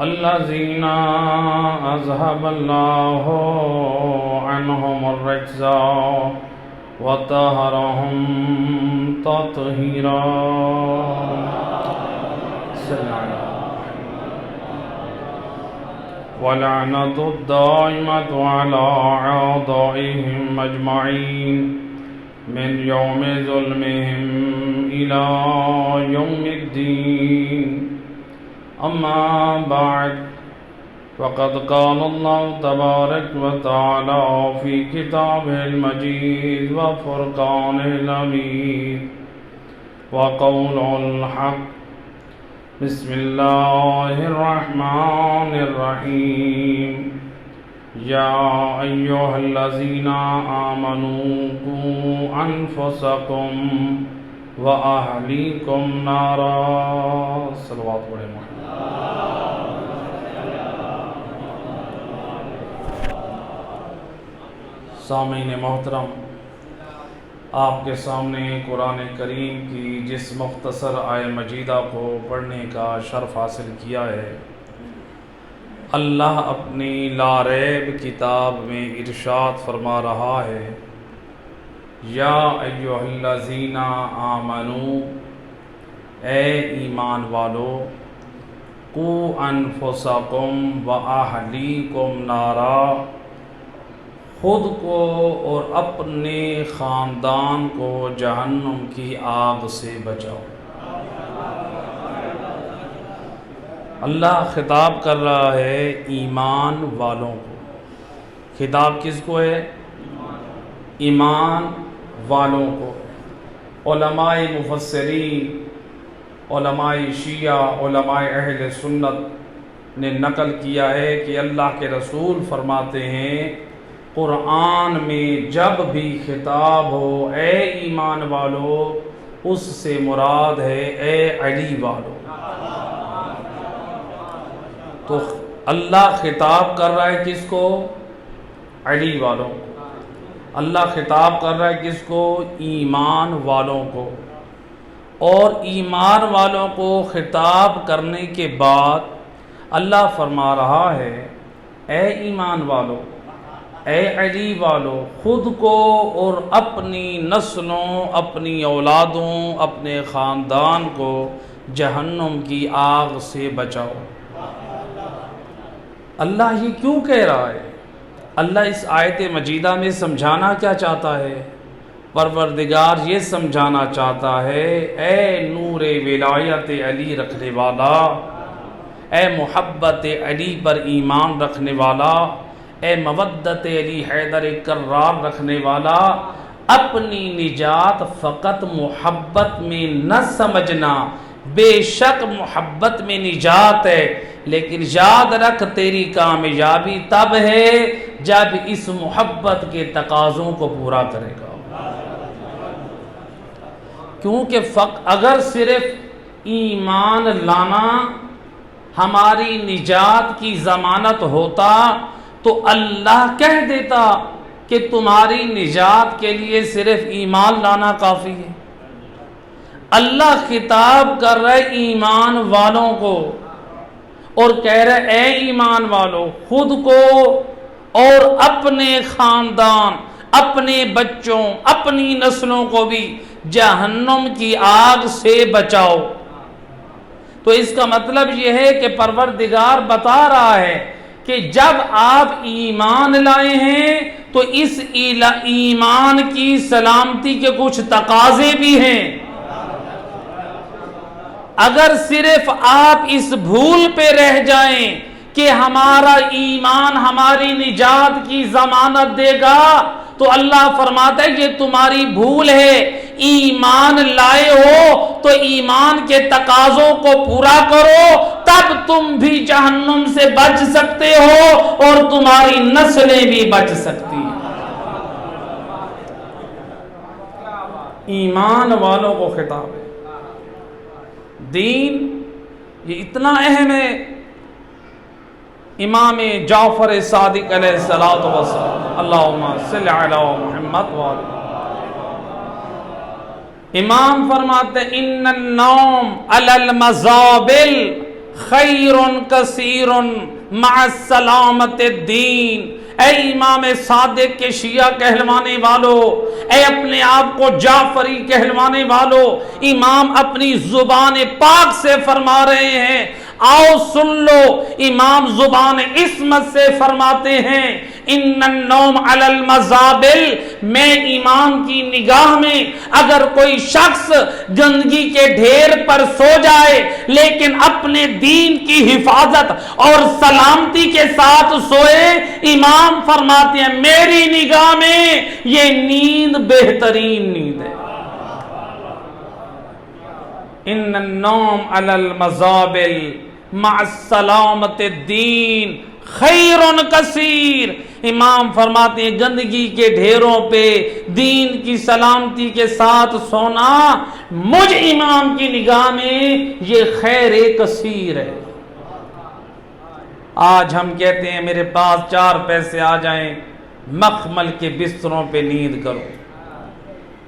الذين أذهب الله عنهم الرجز وطهرهم تطهيرا. ولعنة الدائمة على أعدائهم أجمعين من يوم ظلمهم إلى يوم الدين. أما بعد، فقد قال الله تبارك وتعالى في كتابه المجيد وفرقانه الحميد وقوله الحق. بسم الله الرحمن الرحيم. يا أيها الذين آمنوا قوا أنفسكم وأهليكم نارا. صلوات پڑھیں محمد. سامعین محترم، آپ کے سامنے قرآن کریم کی جس مختصر آیہ مجیدہ کو پڑھنے کا شرف حاصل کیا ہے، اللہ اپنی لا ریب کتاب میں ارشاد فرما رہا ہے، یا ایھا الذین آمنو، اے ایمان والو، قوا انفسکم واہلیکم نارا، خود کو اور اپنے خاندان کو جہنم کی آگ سے بچاؤ. اللہ خطاب کر رہا ہے ایمان والوں کو. خطاب کس کو ہے؟ ایمان والوں کو. علماء مفسرین، علماء شیعہ، علماء اہل سنت نے نقل کیا ہے کہ اللہ کے رسول فرماتے ہیں قرآن میں جب بھی خطاب ہو اے ایمان والو، اس سے مراد ہے اے علی والو. تو اللہ خطاب کر رہا ہے کس کو؟ علی والوں کو. اللہ خطاب کر رہا ہے کس کو؟ ایمان والوں کو. اور ایمان والوں کو خطاب کرنے کے بعد اللہ فرما رہا ہے اے ایمان والو، اے علی والو، خود کو اور اپنی نسلوں، اپنی اولادوں، اپنے خاندان کو جہنم کی آگ سے بچاؤ. اللہ یہ کیوں کہہ رہا ہے؟ اللہ اس آیت مجیدہ میں سمجھانا کیا چاہتا ہے؟ پروردگار یہ سمجھانا چاہتا ہے اے نور ولایت علی رکھنے والا، اے محبت علی پر ایمان رکھنے والا، اے مودت علی حیدر کرار رکھنے والا، اپنی نجات فقط محبت میں نہ سمجھنا. بے شک محبت میں نجات ہے، لیکن یاد رکھ تیری کامیابی تب ہے جب اس محبت کے تقاضوں کو پورا کرے گا. کیونکہ اگر صرف ایمان لانا ہماری نجات کی ضمانت ہوتا تو اللہ کہہ دیتا کہ تمہاری نجات کے لیے صرف ایمان لانا کافی ہے. اللہ خطاب کر رہے ایمان والوں کو اور کہہ رہے اے ایمان والو، خود کو اور اپنے خاندان، اپنے بچوں، اپنی نسلوں کو بھی جہنم کی آگ سے بچاؤ. تو اس کا مطلب یہ ہے کہ پروردگار بتا رہا ہے کہ جب آپ ایمان لائے ہیں تو اس ایمان کی سلامتی کے کچھ تقاضے بھی ہیں. اگر صرف آپ اس بھول پہ رہ جائیں کہ ہمارا ایمان ہماری نجات کی ضمانت دے گا تو اللہ فرماتا ہے یہ تمہاری بھول ہے. ایمان لائے ہو تو ایمان کے تقاضوں کو پورا کرو، تب تم بھی جہنم سے بچ سکتے ہو اور تمہاری نسلیں بھی بچ سکتی ہیں. ایمان والوں کو خطاب ہے. دین یہ اتنا اہم ہے. امام جعفر صادق علیہ الصلوۃ والسلام، اللہم صل علی محمد وآلہ. امام فرماتے ہیں ان النوم علی المزابل خیر کثیر مع السلامت الدین۔ اے امام صادق کے شیعہ کہلوانے والو، اے اپنے آپ کو جعفری کہلوانے والو، امام اپنی زبان پاک سے فرما رہے ہیں، آؤ سن لو۔ امام زبان عصمت سے فرماتے ہیں ان النوم علی المزابل، میں امام کی نگاہ میں اگر کوئی شخص گندگی کے ڈھیر پر سو جائے لیکن اپنے دین کی حفاظت اور سلامتی کے ساتھ سوئے، امام فرماتے ہیں میری نگاہ میں یہ نیند بہترین نیند ہے۔ ان النوم علی المزابل مع السلامت الدین خیر کثیر۔ امام فرماتے ہیں گندگی کے ڈھیروں پہ دین کی سلامتی کے ساتھ سونا مجھ امام کی نگاہ میں یہ خیر کثیر ہے۔ آج ہم کہتے ہیں میرے پاس 4 پیسے آ جائیں مخمل کے بستروں پہ نیند کرو،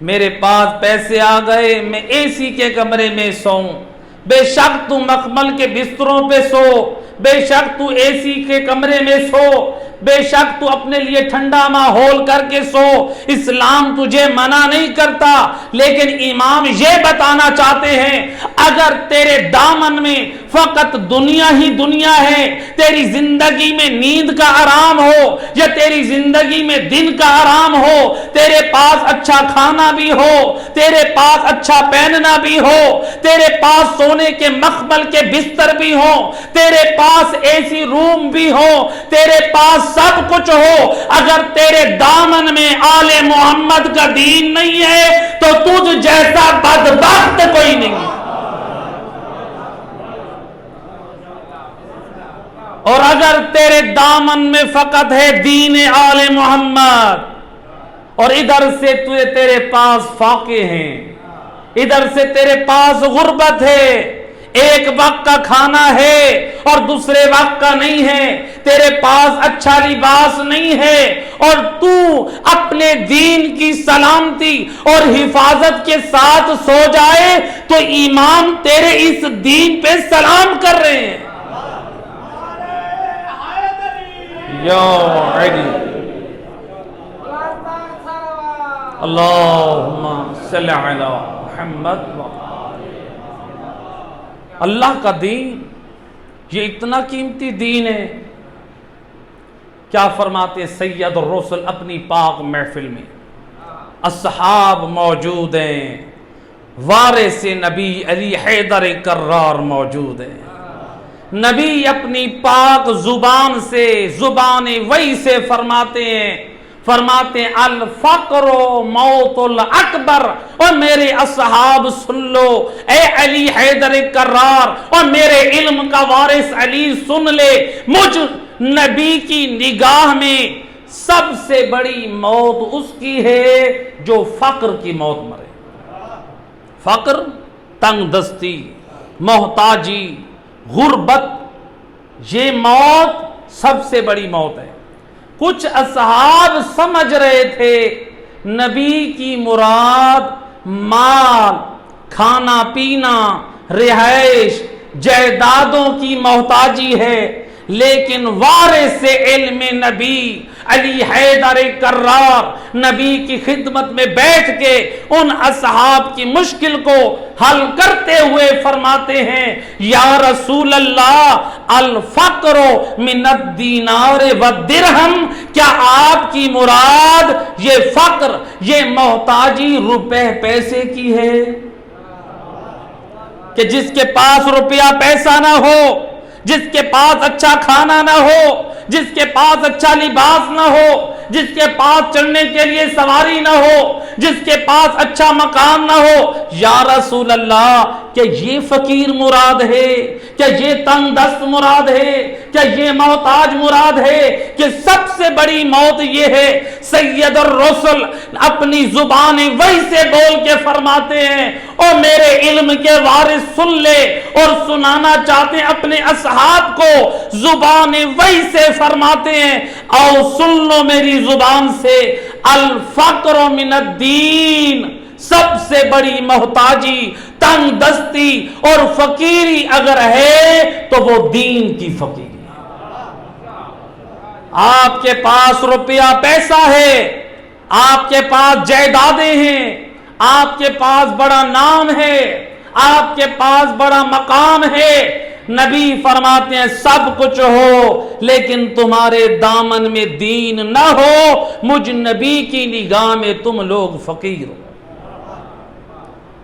میرے پاس پیسے آ گئے میں اے سی کے کمرے میں سوؤں۔ بے شک تو مخمل کے بستروں پہ سو، بے شک تو اے سی کے کمرے میں سو، بے شک تو اپنے لیے ٹھنڈا ماحول کر کے سو، اسلام تجھے منع نہیں کرتا، لیکن امام یہ بتانا چاہتے ہیں اگر تیرے دامن میں فقط دنیا ہی دنیا ہے، تیری زندگی میں نیند کا آرام ہو یا تیری زندگی میں دن کا آرام ہو، تیرے پاس اچھا کھانا بھی ہو، تیرے پاس اچھا پہننا بھی ہو، تیرے پاس سونے کے مخمل کے بستر بھی ہو، تیرے پاس اے سی روم بھی ہو، تیرے پاس سب کچھ ہو، اگر تیرے دامن میں آل محمد کا دین نہیں ہے تو تجھ جیسا بدبخت کوئی نہیں۔ اور اگر تیرے دامن میں فقط ہے دین آل محمد اور ادھر سے تیرے پاس فاقے ہیں، ادھر سے تیرے پاس غربت ہے، ایک وقت کا کھانا ہے اور دوسرے وقت کا نہیں ہے، تیرے پاس اچھا لباس نہیں ہے اور تو اپنے دین کی سلامتی اور حفاظت کے ساتھ سو جائے تو امام تیرے اس دین پہ سلام کر رہے ہیں۔ یا علی اللہم صلی علی محمد۔ اللہ کا دین یہ اتنا قیمتی دین ہے، کیا فرماتے سید الرسل اپنی پاک محفل میں، اصحاب موجود ہیں، وارث نبی علی حیدر کرار موجود ہیں، نبی اپنی پاک زبان سے، زبان وحی سے فرماتے ہیں الفقر موت الاکبر۔ اور میرے اصحاب سن لو، اے علی حیدر کرار اور میرے علم کا وارث علی سن لے، مجھ نبی کی نگاہ میں سب سے بڑی موت اس کی ہے جو فقر کی موت مرے۔ فقر، تنگ دستی، محتاجی، غربت، یہ موت سب سے بڑی موت ہے۔ کچھ اصحاب سمجھ رہے تھے نبی کی مراد مال، کھانا پینا، رہائش، جائیدادوں کی محتاجی ہے، لیکن وارث علم نبی علی حیدر کرار نبی کی خدمت میں بیٹھ کے ان اصحاب کی مشکل کو حل کرتے ہوئے فرماتے ہیں یا رسول اللہ الفقر من الدینار والدرہم، کیا آپ کی مراد یہ فقر، یہ محتاجی روپے پیسے کی ہے کہ جس کے پاس روپیہ پیسہ نہ ہو، جس کے پاس اچھا کھانا نہ ہو، جس کے پاس اچھا لباس نہ ہو، جس کے پاس چڑھنے کے لیے سواری نہ ہو، جس کے پاس اچھا مکان نہ ہو؟ یا رسول اللہ کیا یہ فقیر مراد ہے؟ کیا یہ تنگ دست مراد ہے؟ کیا یہ محتاج مراد ہے؟ کہ سب سے بڑی موت یہ ہے۔ سید الرسل اپنی زبان وحی سے بول کے فرماتے ہیں اور میرے علم کے وارث سن لے، اور سنانا چاہتے ہیں اپنے اصحاب کو، زبان وحی سے فرماتے ہیں او سن لو میری زبان سے، الفقر من الدین، سب سے بڑی محتاجی تنگ دستی اور فقیری اگر ہے تو وہ دین کی فقیری ہے۔ آپ کے پاس روپیہ پیسہ ہے، آپ کے پاس جائیدادیں ہیں، آپ کے پاس بڑا نام ہے، آپ کے پاس بڑا مقام ہے، نبی فرماتے ہیں سب کچھ ہو لیکن تمہارے دامن میں دین نہ ہو، مجھ نبی کی نگاہ میں تم لوگ فقیر ہو،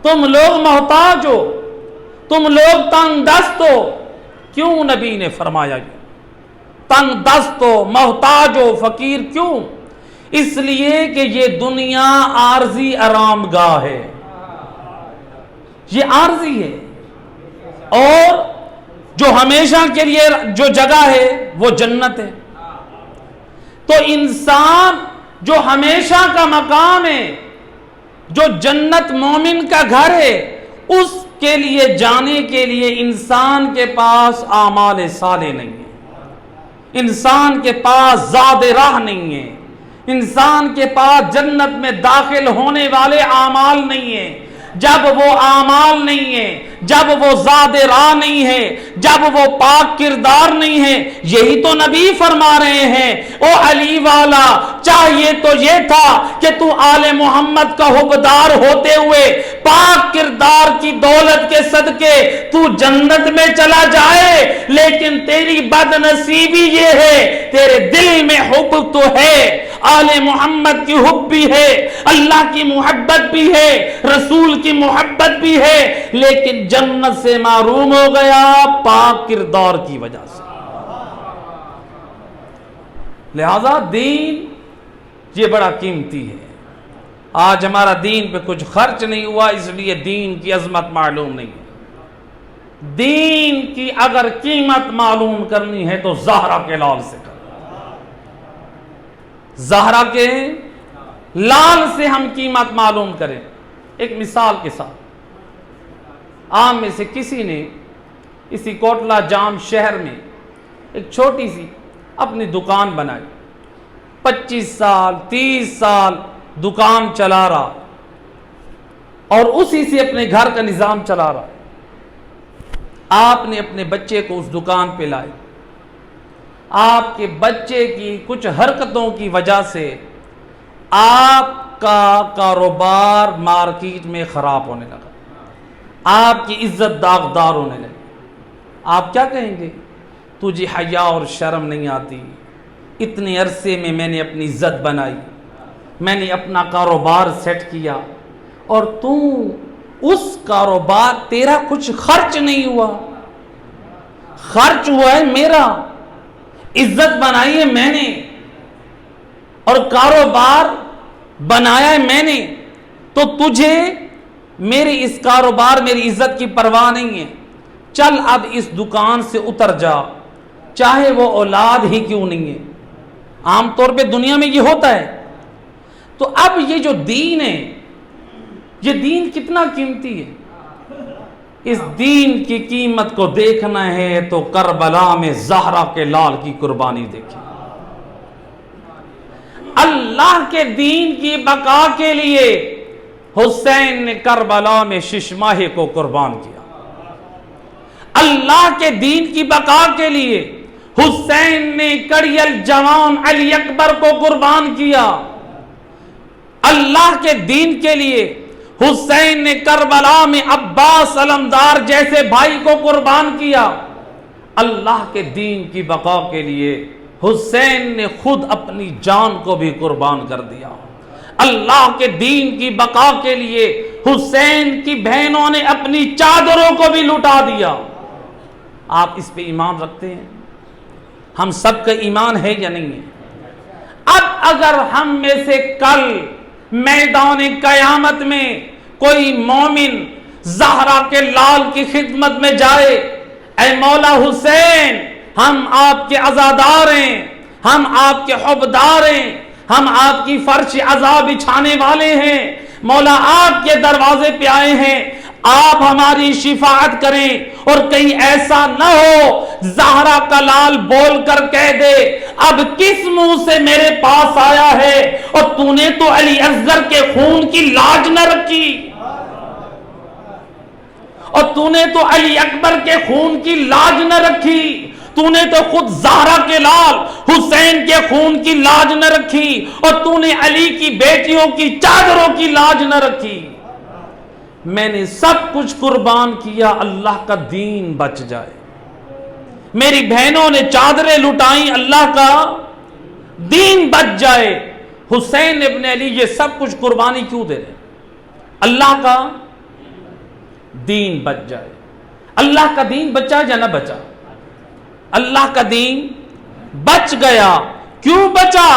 تم لوگ محتاج ہو، تم لوگ تنگ دست ہو۔ کیوں نبی نے فرمایا تنگ دست ہو، محتاج ہو، فقیر؟ کیوں؟ اس لیے کہ یہ دنیا عارضی آرام گاہ ہے، یہ عارضی ہے، اور جو ہمیشہ کے لیے جو جگہ ہے وہ جنت ہے۔ تو انسان جو ہمیشہ کا مقام ہے، جو جنت مومن کا گھر ہے، اس کے لیے جانے کے لیے انسان کے پاس اعمال صالح نہیں ہے، انسان کے پاس زاد راہ نہیں ہے، انسان کے پاس جنت میں داخل ہونے والے اعمال نہیں ہیں۔ جب وہ اعمال نہیں ہے، جب وہ زاد راہ نہیں ہے، جب وہ پاک کردار نہیں ہے، یہی تو نبی فرما رہے ہیں او علی والا چاہیے تو یہ تھا کہ تو آل محمد کا حبدار ہوتے ہوئے پاک کردار کی دولت کے صدقے تو جنت میں چلا جائے، لیکن تیری بد نصیبی یہ ہے تیرے دل میں حب تو ہے، آل محمد کی حب بھی ہے، اللہ کی محبت بھی ہے، رسول کی محبت بھی ہے، لیکن جنت سے محروم ہو گیا پاک کردار کی وجہ سے۔ لہذا دین یہ بڑا قیمتی ہے۔ آج ہمارا دین پہ کچھ خرچ نہیں ہوا، اس لیے دین کی عظمت معلوم نہیں ہے۔ دین کی اگر قیمت معلوم کرنی ہے تو زہرا کے لال سے کرو، زہرا کے لال سے ہم قیمت معلوم کریں۔ ایک مثال کے ساتھ، عام میں سے کسی نے اسی کوٹلہ جام شہر میں ایک چھوٹی سی اپنی دکان بنائی، 25 سال 30 سال دکان چلا رہا اور اسی سے اپنے گھر کا نظام چلا رہا۔ آپ نے اپنے بچے کو اس دکان پہ لائے، آپ کے بچے کی کچھ حرکتوں کی وجہ سے آپ کا کاروبار مارکیٹ میں خراب ہونے لگا، آپ کی عزت داغدار ہونے لگی۔ آپ کیا کہیں گے؟ تجھے حیا اور شرم نہیں آتی؟ اتنے عرصے میں میں نے اپنی عزت بنائی، میں نے اپنا کاروبار سیٹ کیا، اور تو اس کاروبار تیرا کچھ خرچ نہیں ہوا، خرچ ہوا ہے میرا، عزت بنائی ہے میں نے، اور کاروبار بنایا ہے میں نے، تو تجھے میری اس کاروبار میری عزت کی پرواہ نہیں ہے، چل اب اس دکان سے اتر جا، چاہے وہ اولاد ہی کیوں نہیں ہے۔ عام طور پہ دنیا میں یہ ہوتا ہے۔ تو اب یہ جو دین ہے، یہ دین کتنا قیمتی ہے، اس دین کی قیمت کو دیکھنا ہے تو کربلا میں زہرا کے لال کی قربانی دیکھیں۔ اللہ کے دین کی بقا کے لیے حسین نے کربلا میں ششماہے کو قربان کیا، اللہ کے دین کی بقا کے لیے حسین نے کڑی الجوان علی اکبر کو قربان کیا، اللہ کے دین کے لیے حسین نے کربلا میں عباس علمدار جیسے بھائی کو قربان کیا، اللہ کے دین کی بقا کے لیے حسین نے خود اپنی جان کو بھی قربان کر دیا، اللہ کے دین کی بقا کے لیے حسین کی بہنوں نے اپنی چادروں کو بھی لٹا دیا۔ آپ اس پہ ایمان رکھتے ہیں؟ ہم سب کا ایمان ہے یا نہیں ہے؟ اب اگر ہم میں سے کل میدان قیامت میں کوئی مومن زہرا کے لال کی خدمت میں جائے، اے مولا حسین ہم آپ کے عزادار ہیں، ہم آپ کے حبدار ہیں، ہم آپ کی فرش عزا بچھانے والے ہیں، مولا آپ کے دروازے پہ آئے ہیں، آپ ہماری شفاعت کریں، اور کہیں ایسا نہ ہو زہرا کا لال بول کر کہہ دے اب کس منہ سے میرے پاس آیا ہے، اور تو نے تو علی اصغر کے خون کی لاج نہ رکھی۔ اور تو نے تو علی اکبر کے خون کی لاج نہ رکھی، تو نے تو خود زہرا کے لال حسین کے خون کی لاج نہ رکھی، اور تو نے علی کی بیٹیوں کی چادروں کی لاج نہ رکھی۔ میں نے سب کچھ قربان کیا اللہ کا دین بچ جائے۔ میری بہنوں نے چادریں لٹائیں اللہ کا دین بچ جائے۔ حسین ابن علی یہ سب کچھ قربانی کیوں دے رہے؟ اللہ کا دین بچ جائے۔ اللہ کا دین بچا یا نہ بچا؟ اللہ کا دین بچ گیا۔ کیوں بچا؟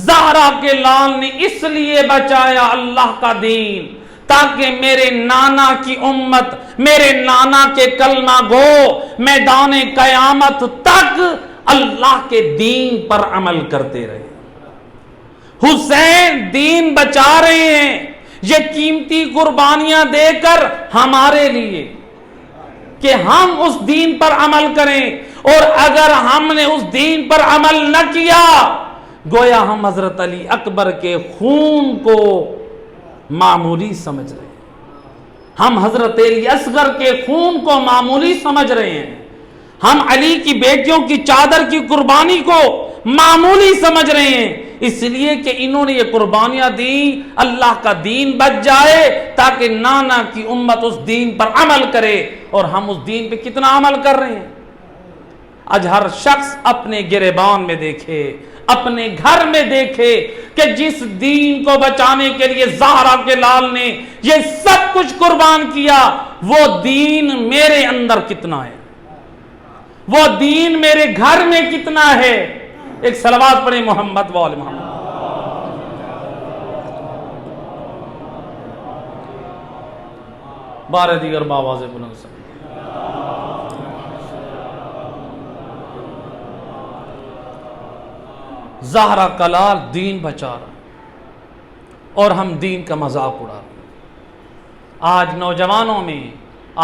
زہرا کے لال نے اس لیے بچایا اللہ کا دین تاکہ میرے نانا کی امت، میرے نانا کے کلمہ گو میدان قیامت تک اللہ کے دین پر عمل کرتے رہے۔ حسین دین بچا رہے ہیں، یہ قیمتی قربانیاں دے کر ہمارے لیے کہ ہم اس دین پر عمل کریں، اور اگر ہم نے اس دین پر عمل نہ کیا گویا ہم حضرت علی اکبر کے خون کو معمولی سمجھ رہے ہیں، ہم حضرت علی اصغر کے خون کو معمولی سمجھ رہے ہیں، ہم علی کی بیٹیوں کی چادر کی قربانی کو معمولی سمجھ رہے ہیں، اس لیے کہ انہوں نے یہ قربانیاں دی اللہ کا دین بچ جائے تاکہ نانا کی امت اس دین پر عمل کرے، اور ہم اس دین پہ کتنا عمل کر رہے ہیں۔ آج ہر شخص اپنے گریبان میں دیکھے، اپنے گھر میں دیکھے کہ جس دین کو بچانے کے لیے زہرا کے لال نے یہ سب کچھ قربان کیا، وہ دین میرے اندر کتنا ہے، وہ دین میرے گھر میں کتنا ہے۔ ایک صلوات پڑھیں محمد و آل محمد۔ بارہ دیگر باواز بلند سے زہرا کا لال دین بچا رہا اور ہم دین کا مذاق اڑا رہے۔ آج نوجوانوں میں،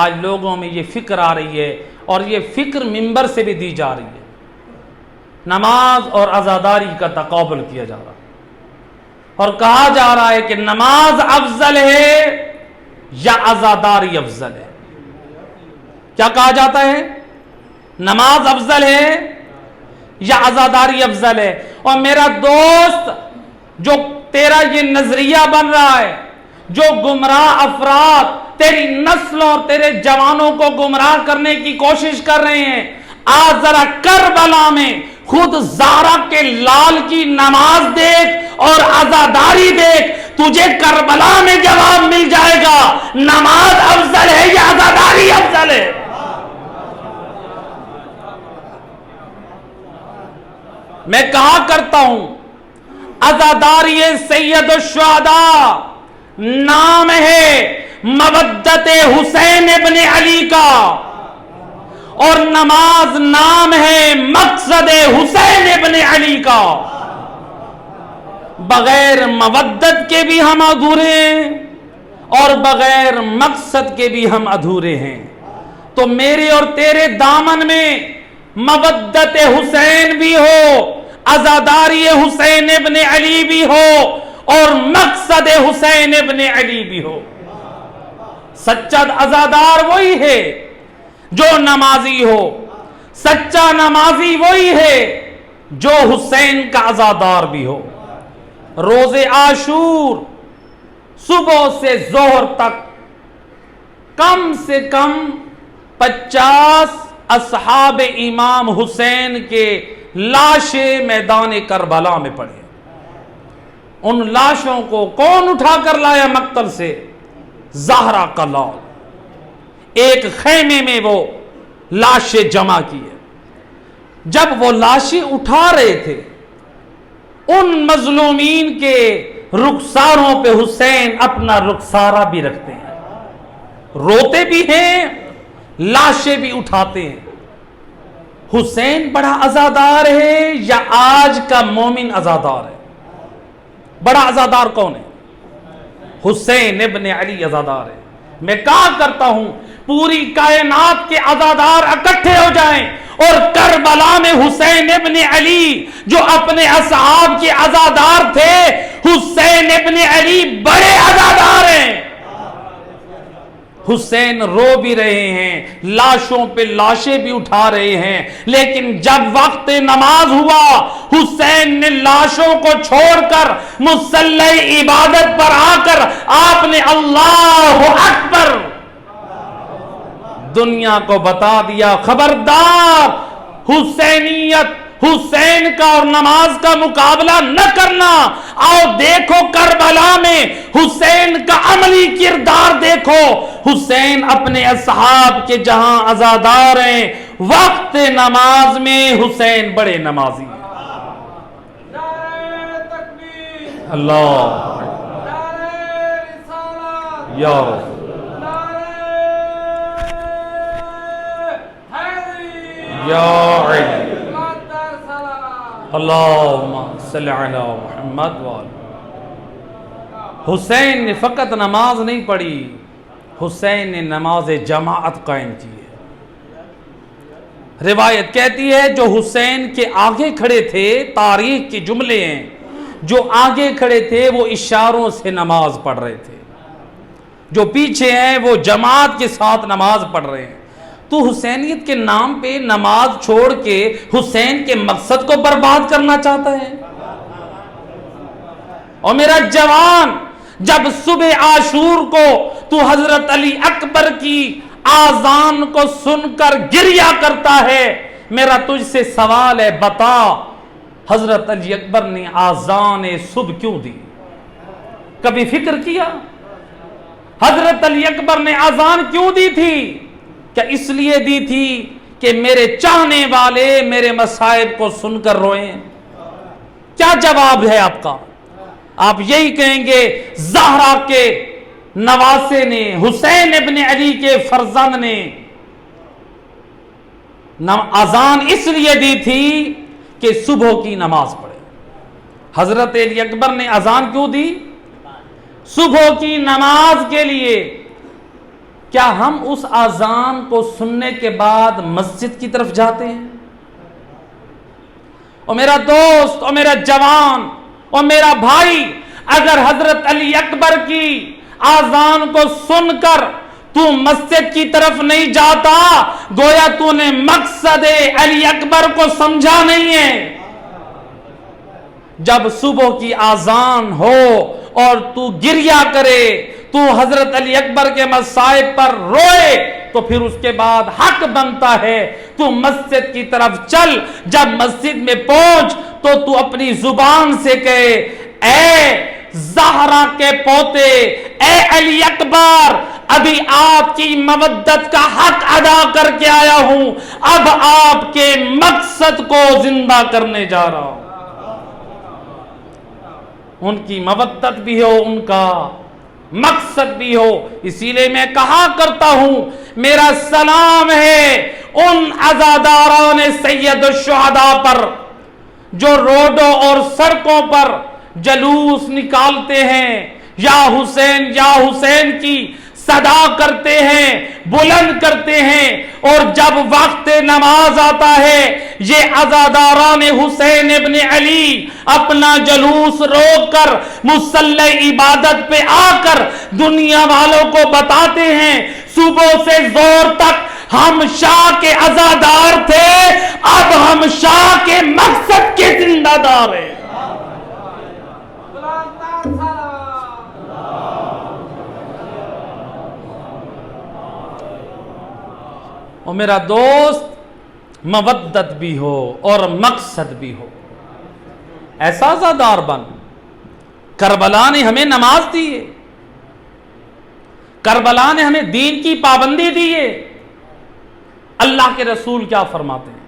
آج لوگوں میں یہ فکر آ رہی ہے، اور یہ فکر منبر سے بھی دی جا رہی ہے، نماز اور عزاداری کا تقابل کیا جا رہا ہے، اور کہا جا رہا ہے کہ نماز افضل ہے یا عزاداری افضل ہے۔ کیا کہا جاتا ہے؟ نماز افضل ہے یا عزاداری افضل ہے؟ اور میرا دوست، جو تیرا یہ نظریہ بن رہا ہے، جو گمراہ افراد تیری نسل اور تیرے جوانوں کو گمراہ کرنے کی کوشش کر رہے ہیں، آج ذرا کربلا میں خود زہرا کے لال کی نماز دیکھ اور عزاداری دیکھ، تجھے کربلا میں جواب مل جائے گا نماز افضل ہے یا عزاداری افضل ہے۔ میں کہا کرتا ہوں عزاداری سید الشہداء نام ہے مودت حسین ابن علی کا، اور نماز نام ہے مقصد حسین ابن علی کا۔ بغیر مودت کے بھی ہم ادھورے ہیں اور بغیر مقصد کے بھی ہم ادھورے ہیں۔ تو میرے اور تیرے دامن میں مودت حسین بھی ہو، عزاداری حسین ابن علی بھی ہو، اور مقصد حسین ابن علی بھی ہو۔ سچا عزادار وہی ہے جو نمازی ہو، سچا نمازی وہی ہے جو حسین کا عزادار بھی ہو۔ روز عاشور صبح سے ظہر تک کم سے کم 50 اصحاب امام حسین کے لاشیں میدان کربلا میں پڑے۔ ان لاشوں کو کون اٹھا کر لایا مقتل سے؟ زہرا کا لال۔ ایک خیمے میں وہ لاشیں جمع کیے۔ جب وہ لاشیں اٹھا رہے تھے، ان مظلومین کے رخساروں پہ حسین اپنا رخسارہ بھی رکھتے ہیں، روتے بھی ہیں، لاشیں بھی اٹھاتے ہیں۔ حسین بڑا عزادار ہے یا آج کا مومن عزادار ہے؟ بڑا عزادار کون ہے؟ حسین ابن علی عزادار ہے۔ میں کہا کرتا ہوں پوری کائنات کے عزادار اکٹھے ہو جائیں اور کربلا میں حسین ابن علی جو اپنے اصحاب کے عزادار تھے، حسین ابن علی بڑے عزادار ہیں۔ حسین رو بھی رہے ہیں، لاشوں پہ لاشیں بھی اٹھا رہے ہیں، لیکن جب وقت نماز ہوا حسین نے لاشوں کو چھوڑ کر مصلی عبادت پر آ کر آپ نے اللہ اکبر دنیا کو بتا دیا، خبردار حسینیت، حسین کا اور نماز کا مقابلہ نہ کرنا۔ آؤ دیکھو کربلا میں حسین کا عملی کردار دیکھو۔ حسین اپنے اصحاب کے جہاں عزادار ہیں، وقت نماز میں حسین بڑے نمازی ہیں۔ اللہ یا یا اللہم صلی علی محمد وآلہ۔ حسین نے فقط نماز نہیں پڑھی، حسین نے نماز جماعت قائم کی ہے۔ روایت کہتی ہے جو حسین کے آگے کھڑے تھے، تاریخ کے جملے ہیں، جو آگے کھڑے تھے وہ اشاروں سے نماز پڑھ رہے تھے، جو پیچھے ہیں وہ جماعت کے ساتھ نماز پڑھ رہے ہیں۔ تو حسینیت کے نام پہ نماز چھوڑ کے حسین کے مقصد کو برباد کرنا چاہتا ہے۔ اور میرا جوان، جب صبح عاشور کو تو حضرت علی اکبر کی آذان کو سن کر گریہ کرتا ہے، میرا تجھ سے سوال ہے، بتا حضرت علی اکبر نے آذان صبح کیوں دی؟ کبھی فکر کیا حضرت علی اکبر نے آذان کیوں دی تھی؟ کیا اس لیے دی تھی کہ میرے چاہنے والے میرے مصائب کو سن کر روئیں؟ کیا جواب ہے آپ کا؟ آپ یہی کہیں گے زہرا کے نواسے نے، حسین ابن علی کے فرزند نے اذان اس لیے دی تھی کہ صبح کی نماز پڑھے۔ حضرت علی اکبر نے اذان کیوں دی؟ صبح کی نماز کے لیے۔ کیا ہم اس اذان کو سننے کے بعد مسجد کی طرف جاتے ہیں؟ اور میرا دوست اور میرا جوان اور میرا بھائی، اگر حضرت علی اکبر کی اذان کو سن کر تو مسجد کی طرف نہیں جاتا، گویا تو نے مقصد علی اکبر کو سمجھا نہیں ہے۔ جب صبح کی اذان ہو اور تو گریہ کرے، تو حضرت علی اکبر کے مصائب پر روئے، تو پھر اس کے بعد حق بنتا ہے تو مسجد کی طرف چل۔ جب مسجد میں پہنچ تو تو اپنی زبان سے کہے، اے زہرا کے پوتے، اے علی اکبر، ابھی آپ کی مودت کا حق ادا کر کے آیا ہوں، اب آپ کے مقصد کو زندہ کرنے جا رہا ہوں۔ ان کی مودت بھی ہو، ان کا مقصد بھی ہو۔ اسی لیے میں کہا کرتا ہوں، میرا سلام ہے ان عزاداران سید الشہداء پر جو روڈوں اور سڑکوں پر جلوس نکالتے ہیں، یا حسین کی صدا کرتے ہیں، بلند کرتے ہیں، اور جب وقت نماز آتا ہے یہ عزاداران حسین ابن علی اپنا جلوس روک کر مصلی عبادت پہ آ کر دنیا والوں کو بتاتے ہیں، صبح سے زور تک ہم شاہ کے عزادار تھے، اب ہم شاہ کے مقصد کے زندہ دار ہیں۔ اور میرا دوست، مودت بھی ہو اور مقصد بھی ہو، ایسا عزادار بن۔ کربلا نے ہمیں نماز دی ہے، کربلا نے ہمیں دین کی پابندی دی ہے۔ اللہ کے رسول کیا فرماتے ہیں؟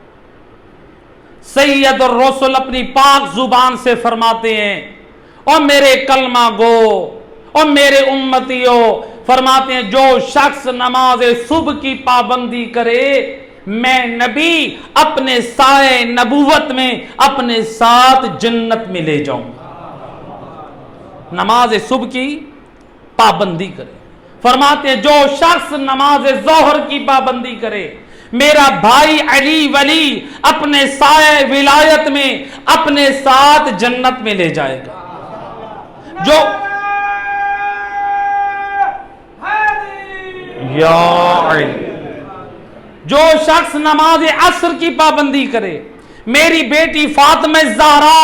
سید الرسل اپنی پاک زبان سے فرماتے ہیں، اور میرے کلمہ گو اور میرے امتیوں، فرماتے ہیں جو شخص نماز صبح کی پابندی کرے، میں نبی اپنے سائے نبوت میں اپنے ساتھ جنت میں لے جاؤں گا۔ نماز صبح کی پابندی کرے۔ فرماتے ہیں جو شخص نماز ظہر کی پابندی کرے، میرا بھائی علی ولی اپنے سائے ولایت میں اپنے ساتھ جنت میں لے جائے گا۔ جو یا علی۔ جو شخص نماز عصر کی پابندی کرے، میری بیٹی فاطمہ زہرا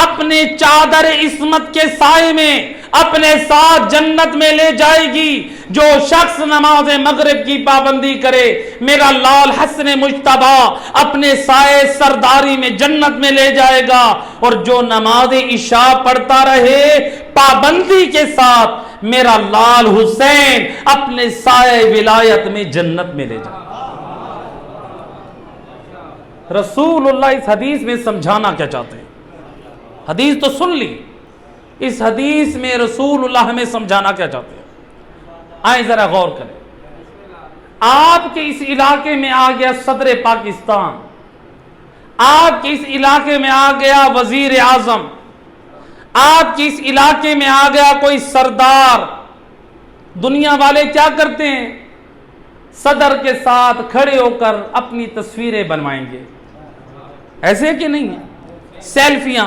اپنے چادر عصمت کے سائے میں اپنے ساتھ جنت میں لے جائے گی۔ جو شخص نماز مغرب کی پابندی کرے، میرا لال حسن مجتبی اپنے سائے سرداری میں جنت میں لے جائے گا۔ اور جو نماز عشاء پڑھتا رہے پابندی کے ساتھ، میرا لال حسین اپنے سائے ولایت میں جنت میں لے جائے گا۔ رسول اللہ اس حدیث میں سمجھانا کیا چاہتے ہیں؟ حدیث تو سن لی، اس حدیث میں رسول اللہ ہمیں سمجھانا کیا چاہتے ہیں؟ آئیں ذرا غور کریں۔ آپ کے اس علاقے میں آ گیا صدر پاکستان، آپ کے اس علاقے میں آ گیا وزیر اعظم، آپ کے اس علاقے میں آ گیا کوئی سردار۔ دنیا والے کیا کرتے ہیں؟ صدر کے ساتھ کھڑے ہو کر اپنی تصویریں بنوائیں گے، ایسے کہ نہیں ہے؟ سیلفیاں،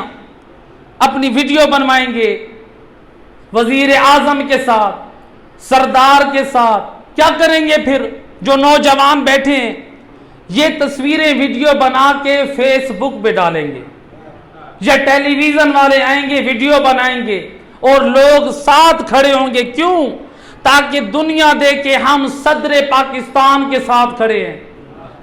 اپنی ویڈیو بنوائیں گے وزیر اعظم کے ساتھ، سردار کے ساتھ۔ کیا کریں گے پھر جو نوجوان بیٹھے ہیں؟ یہ تصویریں ویڈیو بنا کے فیس بک پہ ڈالیں گے، یا ٹیلی ویژن والے آئیں گے ویڈیو بنائیں گے اور لوگ ساتھ کھڑے ہوں گے۔ کیوں؟ تاکہ دنیا دیکھے ہم صدر پاکستان کے ساتھ کھڑے ہیں،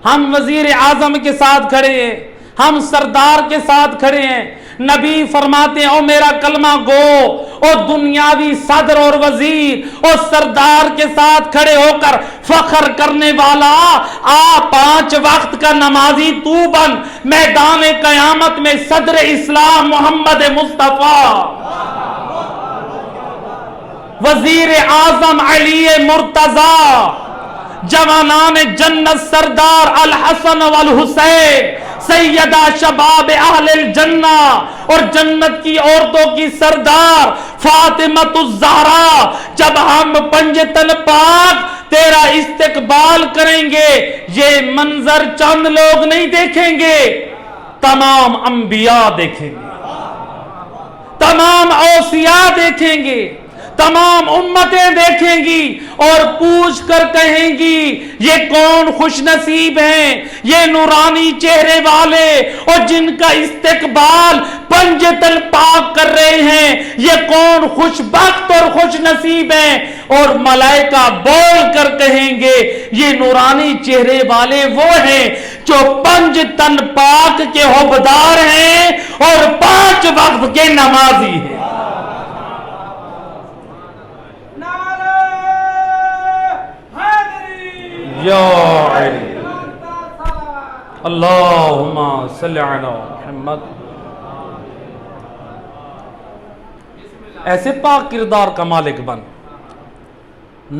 ہم وزیر اعظم کے ساتھ کھڑے ہیں، ہم سردار کے ساتھ کھڑے ہیں۔ نبی فرماتے ہیں او میرا کلمہ گو، اور دنیاوی صدر اور وزیر اور سردار کے ساتھ کھڑے ہو کر فخر کرنے والا، آ 5 وقت کا نمازی تو بن، میدان قیامت میں صدر اسلام محمد مصطفیٰ، وزیر اعظم علی مرتضی، جوانان جنت سردار الحسن والحسین، سیدہ شباب اہل الجنہ اور جنت کی عورتوں کی سردار فاطمہ الزہرا، جب ہم پنجتن پاک تیرا استقبال کریں گے، یہ منظر چند لوگ نہیں دیکھیں گے، تمام انبیاء دیکھیں گے، تمام اوصیاء دیکھیں گے، تمام امتیں دیکھیں گی اور پوچھ کر کہیں گی یہ کون خوش نصیب ہیں، یہ نورانی چہرے والے اور جن کا استقبال پنجتن پاک کر رہے ہیں، یہ کون خوش بخت اور خوش نصیب ہیں۔ اور ملائکہ بول کر کہیں گے یہ نورانی چہرے والے وہ ہیں جو پنجتن پاک کے حبدار ہیں اور 5 وقت کے نمازی ہیں۔ یا علی اللہم صلی علی محمد۔ ایسے پاک کردار کا مالک بن،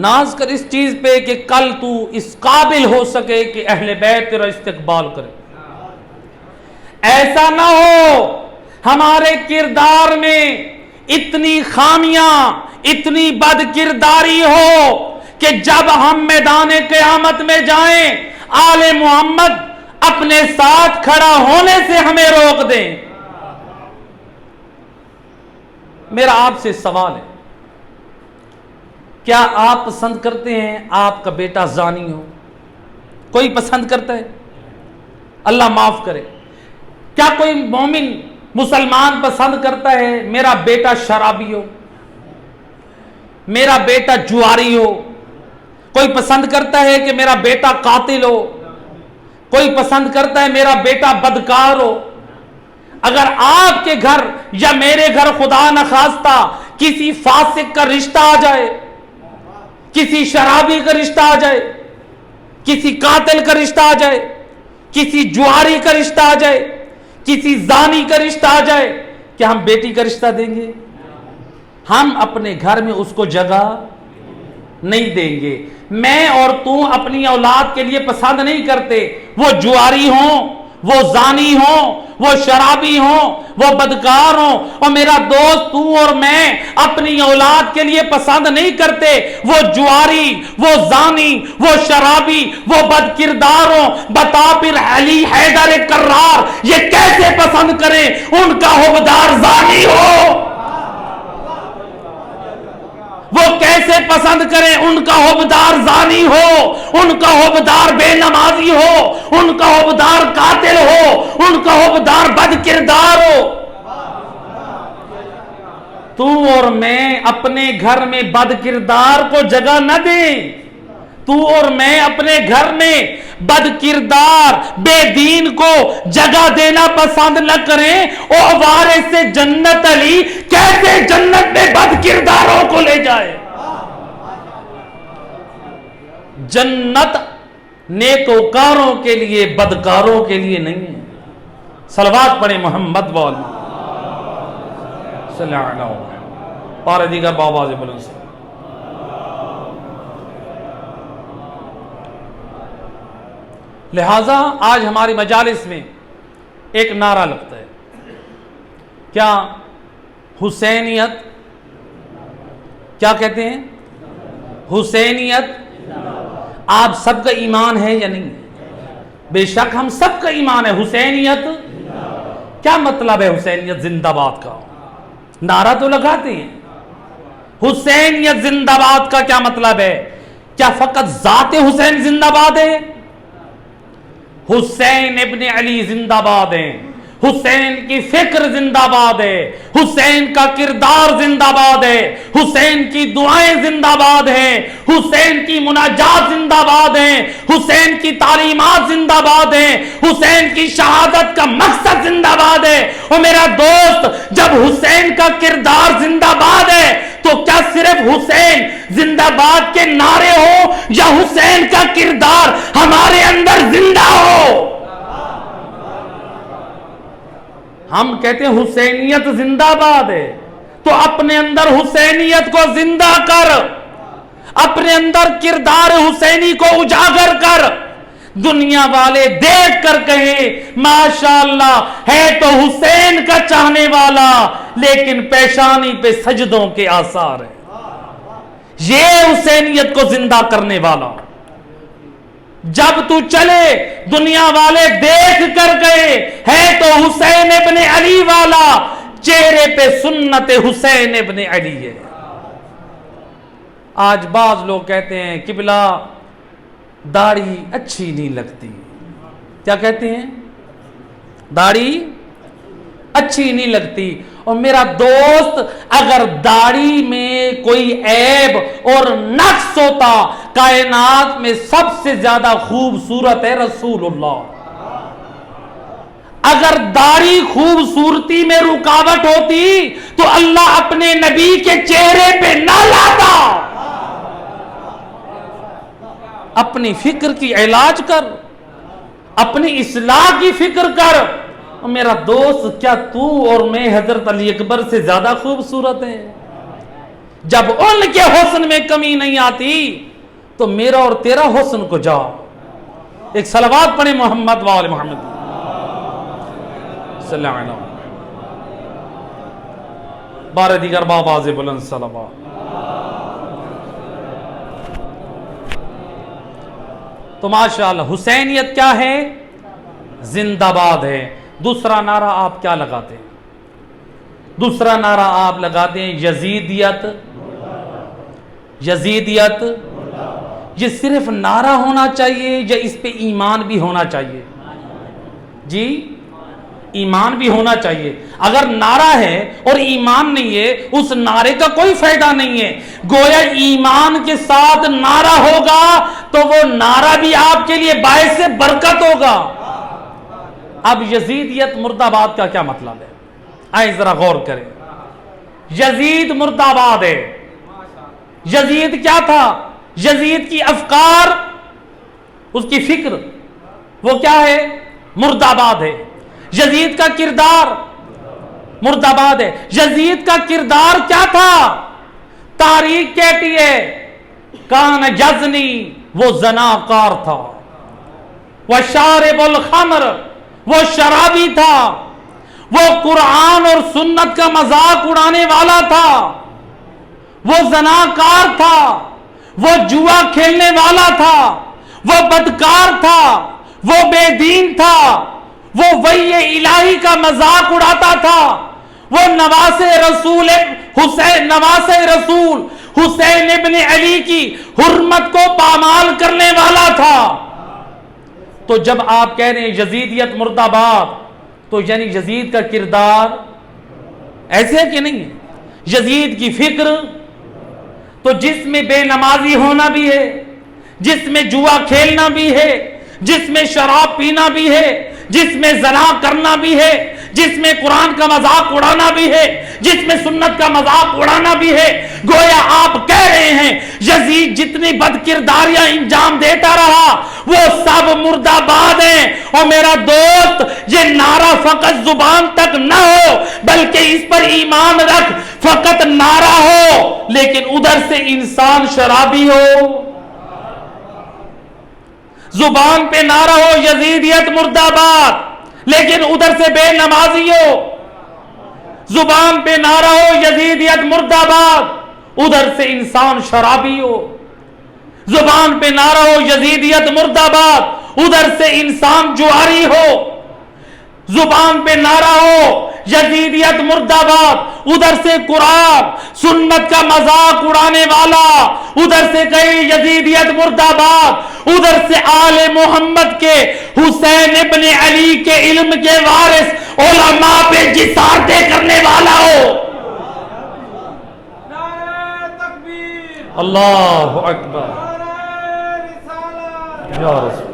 ناز کر اس چیز پہ کہ کل تو اس قابل ہو سکے کہ اہل بیت تیرا استقبال کرے۔ ایسا نہ ہو ہمارے کردار میں اتنی خامیاں، اتنی بد کرداری ہو کہ جب ہم میدان قیامت میں جائیں آل محمد اپنے ساتھ کھڑا ہونے سے ہمیں روک دیں۔ میرا آپ سے سوال ہے، کیا آپ پسند کرتے ہیں آپ کا بیٹا زانی ہو؟ کوئی پسند کرتا ہے؟ اللہ معاف کرے۔ کیا کوئی مومن مسلمان پسند کرتا ہے میرا بیٹا شرابی ہو، میرا بیٹا جواری ہو؟ کوئی پسند کرتا ہے کہ میرا بیٹا قاتل ہو؟ کوئی پسند کرتا ہے میرا بیٹا بدکار ہو؟ اگر آپ کے گھر یا میرے گھر خدا نخواستہ کسی فاسق کا رشتہ آ جائے، کسی شرابی کا رشتہ آ جائے، کسی قاتل کا رشتہ آ جائے، کسی جواری کا رشتہ آ جائے، کسی زانی کا رشتہ آ جائے، کیا ہم بیٹی کا رشتہ دیں گے؟ ہم اپنے گھر میں اس کو جگہ نہیں دیں گے۔ میں اور تو اپنی اولاد کے لیے پسند نہیں کرتے وہ جواری ہوں، وہ زانی ہوں، وہ شرابی ہوں، وہ بدکار ہوں۔ اور میرا دوست تو اور میں اپنی اولاد کے لیے پسند نہیں کرتے وہ جواری، وہ زانی، وہ شرابی، وہ بد کردار ہوں۔ بتا پھر علی حیدر کرار یہ کیسے پسند کریں ان کا حبدار زانی ہو، وہ کیسے پسند کریں ان کا حبدار زانی ہو، ان کا حبدار بے نمازی ہو، ان کا حبدار قاتل ہو، ان کا حبدار بد کردار ہو۔ تو اور میں اپنے گھر میں بد کردار کو جگہ نہ دیں، تو اور میں اپنے گھر میں بد کردار بے دین کو جگہ دینا پسند نہ کریں۔ او وارث سے جنت علی کیسے جنت میں بد کرداروں کو لے جائے؟ جنت نیکوکاروں کے لیے بدکاروں کے لیے نہیں ہے۔ صلوات پڑھیں محمد والی صلی اللہ علیہ وسلم۔ پارے دیگر بابا سے بلند سے لہٰذا آج ہماری مجالس میں ایک نعرہ لگتا ہے، کیا حسینیت، کیا کہتے ہیں؟ حسینیت۔ آپ سب کا ایمان ہے یا نہیں؟ بے شک ہم سب کا ایمان ہے۔ حسینیت کیا مطلب ہے؟ حسینیت زندہ باد کا نعرہ تو لگاتے ہیں۔ حسینیت زندہ باد کا کیا مطلب ہے؟ کیا فقط ذات حسین زندہ باد ہے؟ حسین ابن علی زندہ باد ہیں، حسین کی فکر زندہ باد ہے، حسین کا کردار زندہ باد ہے، حسین کی دعائیں زندہ باد ہیں، حسین کی مناجات زندہ باد ہیں، حسین کی تعلیمات زندہ باد ہیں، حسین کی شہادت کا مقصد زندہ باد ہے۔ اور میرا دوست، جب حسین کا کردار زندہ باد ہے تو کیا صرف حسین زندہ باد کے نعرے ہو یا حسین کا کردار ہمارے اندر زندہ ہو؟ ہم کہتے ہیں حسینیت زندہ باد ہے، تو اپنے اندر حسینیت کو زندہ کر، اپنے اندر کردار حسینی کو اجاگر کر، دنیا والے دیکھ کر کہیں ماشاءاللہ ہے تو حسین کا چاہنے والا، لیکن پیشانی پہ سجدوں کے آثار ہیں۔ یہ حسینیت کو زندہ کرنے والا۔ جب تو چلے دنیا والے دیکھ کر گئے ہے تو حسین ابن علی والا، چہرے پہ سنت حسین ابن علی ہے۔ آج بعض لوگ کہتے ہیں قبلہ داڑھی اچھی نہیں لگتی، کیا کہتے ہیں؟ داڑھی اچھی نہیں لگتی۔ اور میرا دوست، اگر داڑھی میں کوئی عیب اور نقص ہوتا، کائنات میں سب سے زیادہ خوبصورت ہے رسول اللہ۔ اگر داڑھی خوبصورتی میں رکاوٹ ہوتی تو اللہ اپنے نبی کے چہرے پہ نہ لاتا۔ اپنی فکر کی علاج کر، اپنی اصلاح کی فکر کر۔ اور میرا دوست، کیا تو اور میں حضرت علی اکبر سے زیادہ خوبصورت ہیں؟ جب ان کے حسن میں کمی نہیں آتی تو میرا اور تیرا حسن کو جا۔ ایک صلوات پڑھیں محمد وآل محمد صلی اللہ علیہ وسلم۔ بارہ دیگر باباز بلند صلوات۔ تو ماشاءاللہ حسینیت کیا ہے؟ زندہ باد ہے۔ دوسرا نعرہ آپ کیا لگاتے ہیں؟ دوسرا نعرہ آپ لگاتے ہیں یزیدیت۔ یزیدیت یہ صرف نعرہ ہونا چاہیے یا اس پہ ایمان بھی ہونا چاہیے؟ جی ایمان بھی ہونا چاہیے۔ اگر نعرہ ہے اور ایمان نہیں ہے، اس نعرے کا کوئی فائدہ نہیں ہے۔ گویا ایمان کے ساتھ نعرہ ہوگا تو وہ نعرہ بھی آپ کے لیے باعث برکت ہوگا۔ اب یزیدیت مرد آباد کا کیا مطلب ہے؟ آئیں ذرا غور کریں۔ یزید مرد آباد ہے۔ یزید کیا تھا؟ یزید کی افکار، اس کی فکر، وہ کیا ہے؟ مرد آباد ہے۔ یزید کا کردار مرد آباد ہے۔ یزید کا کردار کیا تھا؟ تاریخ کہتی ہے کان یزنی، وہ زناکار تھا، وشارب الخمر، وہ شرابی تھا، وہ قرآن اور سنت کا مذاق اڑانے والا تھا، وہ زناکار تھا، وہ جوا کھیلنے والا تھا، وہ بدکار تھا، وہ بے دین تھا، وہ وحی الہی کا مذاق اڑاتا تھا، وہ نواز رسول حسین ابن علی کی حرمت کو پامال کرنے والا تھا. تو جب آپ کہہ رہے ہیں یزیدیت مرد آباد، تو یعنی یزید کا کردار ایسے ہے کہ نہیں ہے؟ یزید کی فکر تو جس میں بے نمازی ہونا بھی ہے، جس میں جوا کھیلنا بھی ہے، جس میں شراب پینا بھی ہے، جس میں زنا کرنا بھی ہے، جس میں قرآن کا مذاق اڑانا بھی ہے، جس میں سنت کا مذاق اڑانا بھی ہے. گویا آپ کہہ رہے ہیں یزید جتنی بد کرداریاں انجام دیتا رہا وہ سب مرد آباد ہیں. اور میرا دوست، یہ نعرہ فقط زبان تک نہ ہو بلکہ اس پر ایمان رکھ. فقط نعرہ ہو لیکن ادھر سے انسان شرابی ہو. زبان پہ نعرہ ہو یزیدیت مرد آباد لیکن ادھر سے بے نمازی ہو. زبان پہ نعرہ ہو یزیدیت مرد آباد، ادھر سے انسان شرابی ہو. زبان پہ نعرہ ہو یزیدیت مرد آباد، ادھر سے انسان جواری ہو. زبان پہ نعرہ ہو یزیدیت مرد آباد، ادھر سے قرآن سنت کا مذاق اڑانے والا. ادھر سے کہیں یزیدیت مرد آباد، ادھر سے آل محمد کے حسین ابن علی کے علم کے وارث علماء پہ جسارتیں کرنے والا ہو. اللہ اکبر یا رسول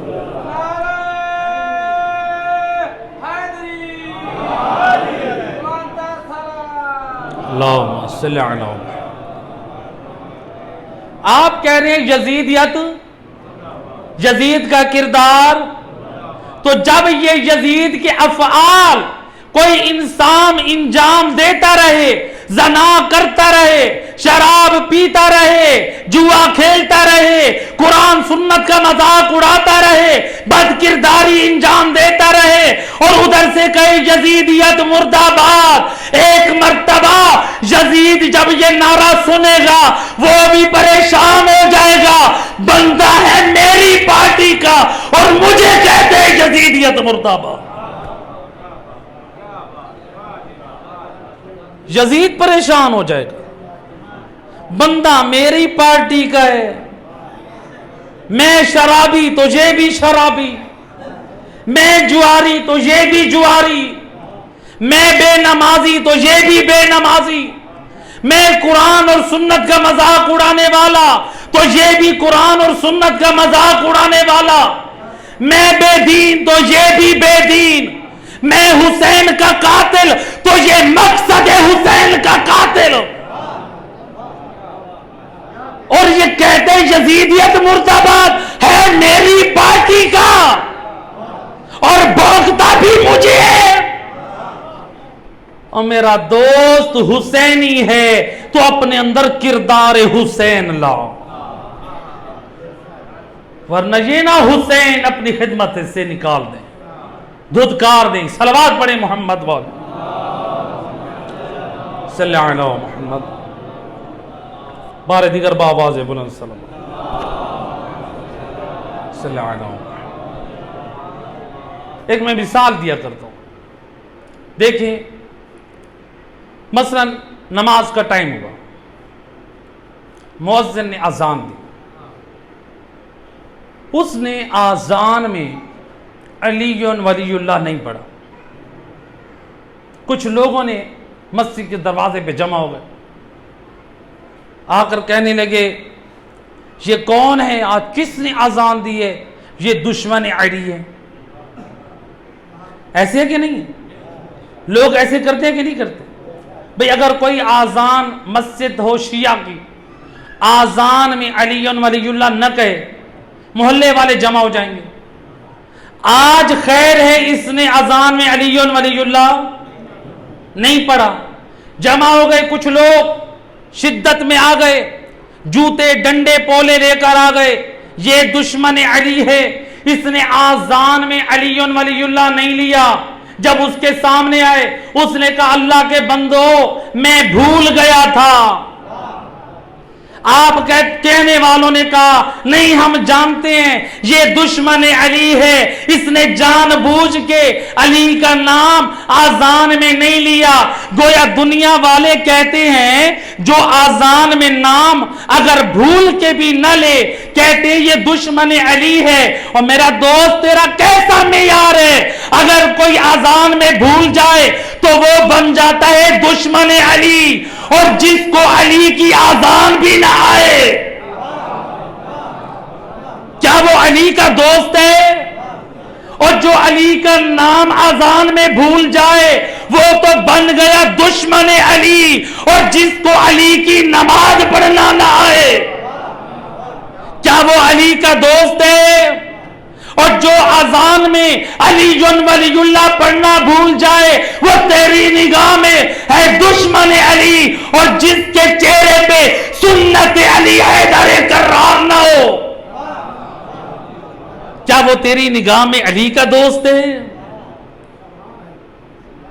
اللہم صلی علی محمد. آپ کہہ رہے ہیں یزیدیت، یزید کا کردار. تو جب یہ یزید کے افعال کوئی انسان انجام دیتا رہے، زنا کرتا رہے، شراب پیتا رہے، جوا کھیلتا رہے، قرآن سنت کا مذاق اڑاتا رہے، بد کرداری انجام دیتا رہے، اور ادھر سے کہے یزیدیت مرد آباد، ایک مرتبہ یزید جب یہ نعرہ سنے گا وہ بھی پریشان ہو جائے گا. بندہ ہے میری پارٹی کا اور مجھے کہتے ہیں یزیدیت مرد آباد. یزید پریشان ہو جائے گا، بندہ میری پارٹی کا ہے، میں شرابی تو یہ بھی شرابی، میں جواری تو یہ بھی جواری، میں بے نمازی تو یہ بھی بے نمازی، میں قرآن اور سنت کا مذاق اڑانے والا تو یہ بھی قرآن اور سنت کا مذاق اڑانے والا، میں بے دین تو یہ بھی بے دین، میں حسین کا قاتل تو یہ مقصد ہے حسین کا قاتل. اور یہ کہتے ہیں یزیدیت مرد آباد ہے میری پارٹی کا اور بھوکتا بھی مجھے ہے. اور میرا دوست حسینی ہے تو اپنے اندر کردار حسین لاؤ، ورنہ یہ نہ حسین اپنی خدمت سے نکال دیں، دھدکار دیں. صلوات پڑھیں محمد والے صلی علی محمد. بار دیگر بآواز بلند صلی علی محمد. ایک میں مثال دیا کرتا ہوں. دیکھیں مثلا نماز کا ٹائم ہوا، مؤذن نے اذان دی، اس نے اذان میں علی ولی اللہ نہیں پڑھا. کچھ لوگوں نے مسجد کے دروازے پہ جمع ہو گئے، آ کر کہنے لگے یہ کون ہے، آج کس نے اذان دی ہے، یہ دشمن علی ہے. ایسے ہے کہ نہیں؟ لوگ ایسے کرتے ہیں کہ نہیں کرتے؟ بھئی اگر کوئی اذان مسجد ہو شیعہ کی، اذان میں علی ولی اللہ نہ کہے، محلے والے جمع ہو جائیں گے. آج خیر ہے اس نے اذان میں علی ولی اللہ نہیں پڑھا، جمع ہو گئے کچھ لوگ، شدت میں آ گئے، جوتے ڈنڈے پولے لے کر آ گئے، یہ دشمن علی ہے، اس نے اذان میں علی ولی اللہ نہیں لیا. جب اس کے سامنے آئے اس نے کہا اللہ کے بندو میں بھول گیا تھا، آپ کہنے والوں نے کہا نہیں ہم جانتے ہیں یہ دشمن علی ہے، اس نے جان بوجھ کے علی کا نام آذان میں نہیں لیا۔ گویا دنیا والے کہتے ہیں جو آذان میں نام اگر بھول کے بھی نہ لے، کہتے ہیں یہ دشمن علی ہے۔ اور میرا دوست تیرا کیسا معیار ہے؟ اگر کوئی آذان میں بھول جائے تو وہ بن جاتا ہے دشمن علی، اور جس کو علی کی آذان بھی نہ آئے کیا وہ علی کا دوست ہے؟ اور جو علی کا نام آذان میں بھول جائے وہ تو بن گیا دشمن علی، اور جس کو علی کی نماز پڑھنا نہ آئے کیا وہ علی کا دوست ہے؟ اور جو اذان میں علی ولی اللہ پڑھنا بھول جائے وہ تیری نگاہ میں ہے دشمن علی، اور جس کے چہرے پہ سنت علی حیدر کرار نہ ہو کیا وہ تیری نگاہ میں علی کا دوست ہے؟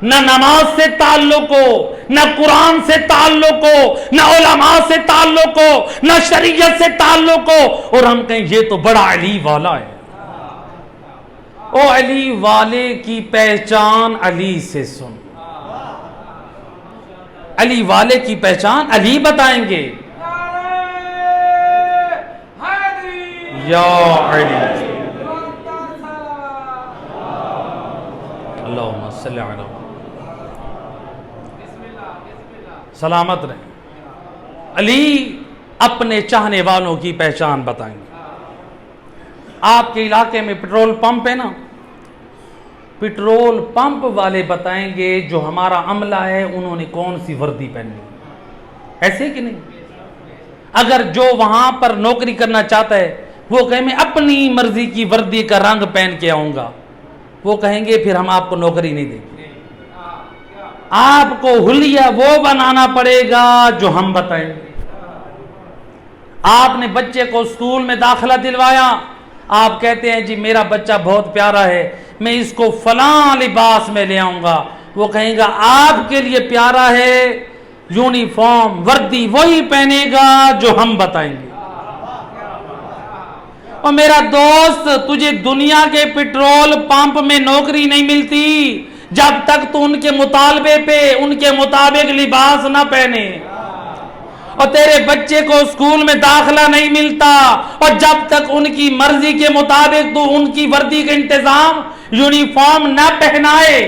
نہ نماز سے تعلق ہو، نہ قرآن سے تعلق ہو، نہ علماء سے تعلق ہو، نہ شریعت سے تعلق ہو، اور ہم کہیں یہ تو بڑا علی والا ہے۔ او علی والے کی پہچان علی سے سن، علی والے کی پہچان علی بتائیں گے۔ یا علی اللہم صلی علی سلامت رہیں۔ علی اپنے چاہنے والوں کی پہچان بتائیں گے۔ آپ کے علاقے میں پیٹرول پمپ ہے نا، پیٹرول پمپ والے بتائیں گے جو ہمارا عملہ ہے انہوں نے کون سی وردی پہنی، ایسے کہ نہیں؟ اگر جو وہاں پر نوکری کرنا چاہتا ہے وہ کہیں میں اپنی مرضی کی وردی کا رنگ پہن کے آؤں گا، وہ کہیں گے پھر ہم آپ کو نوکری نہیں دیں گے، آپ کو حلیہ وہ بنانا پڑے گا جو ہم بتائیں گے۔ آپ نے بچے کو اسکول میں داخلہ دلوایا، آپ کہتے ہیں جی میرا بچہ بہت پیارا ہے، میں اس کو فلاں لباس میں لے آؤں گا، وہ کہیں گا آپ کے لیے پیارا ہے، یونیفارم وردی وہی پہنے گا جو ہم بتائیں گے۔ اور میرا دوست تجھے دنیا کے پیٹرول پمپ میں نوکری نہیں ملتی جب تک تو ان کے مطالبے پہ ان کے مطابق لباس نہ پہنے، اور تیرے بچے کو اسکول میں داخلہ نہیں ملتا اور جب تک ان کی مرضی کے مطابق تو ان کی وردی کا انتظام یونیفارم نہ پہنائے۔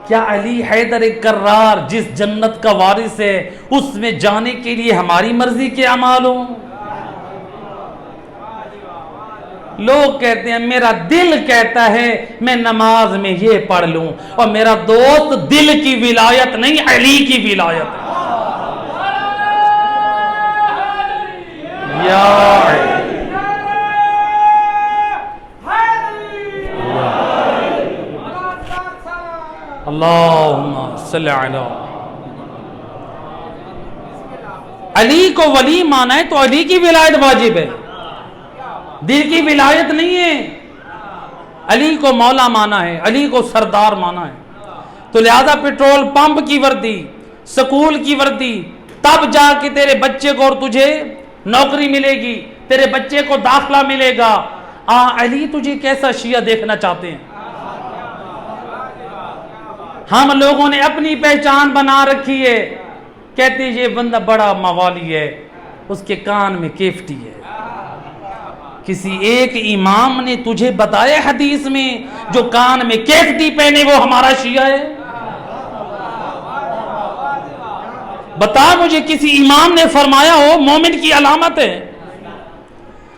کیا علی حیدر کرار جس جنت کا وارث ہے اس میں جانے کے لیے ہماری مرضی کے اعمال ہوں؟ لوگ کہتے ہیں میرا دل کہتا ہے میں نماز میں یہ پڑھ لوں، اور میرا دوست دل کی ولایت نہیں علی کی ولایت ہے۔ یا اللہم صلی علی علی کو ولی مانا ہے تو علی کی ولایت واجب ہے، دل کی ولایت نہیں ہے۔ علی کو مولا مانا ہے، علی کو سردار مانا ہے، تو لہذا پیٹرول پمپ کی وردی، سکول کی وردی، تب جا کے تیرے بچے کو اور تجھے نوکری ملے گی، تیرے بچے کو داخلہ ملے گا۔ علی تجھے کیسا شیعہ دیکھنا چاہتے ہیں؟ ہم لوگوں نے اپنی پہچان بنا رکھی ہے، کہتے ہیں یہ بندہ بڑا موالی ہے، اس کے کان میں کیفٹی ہے۔ کسی ایک امام نے تجھے بتایا حدیث میں جو کان میں کیفٹی پہنے وہ ہمارا شیعہ ہے؟ بتا مجھے کسی امام نے فرمایا ہو مومن کی علامت ہے؟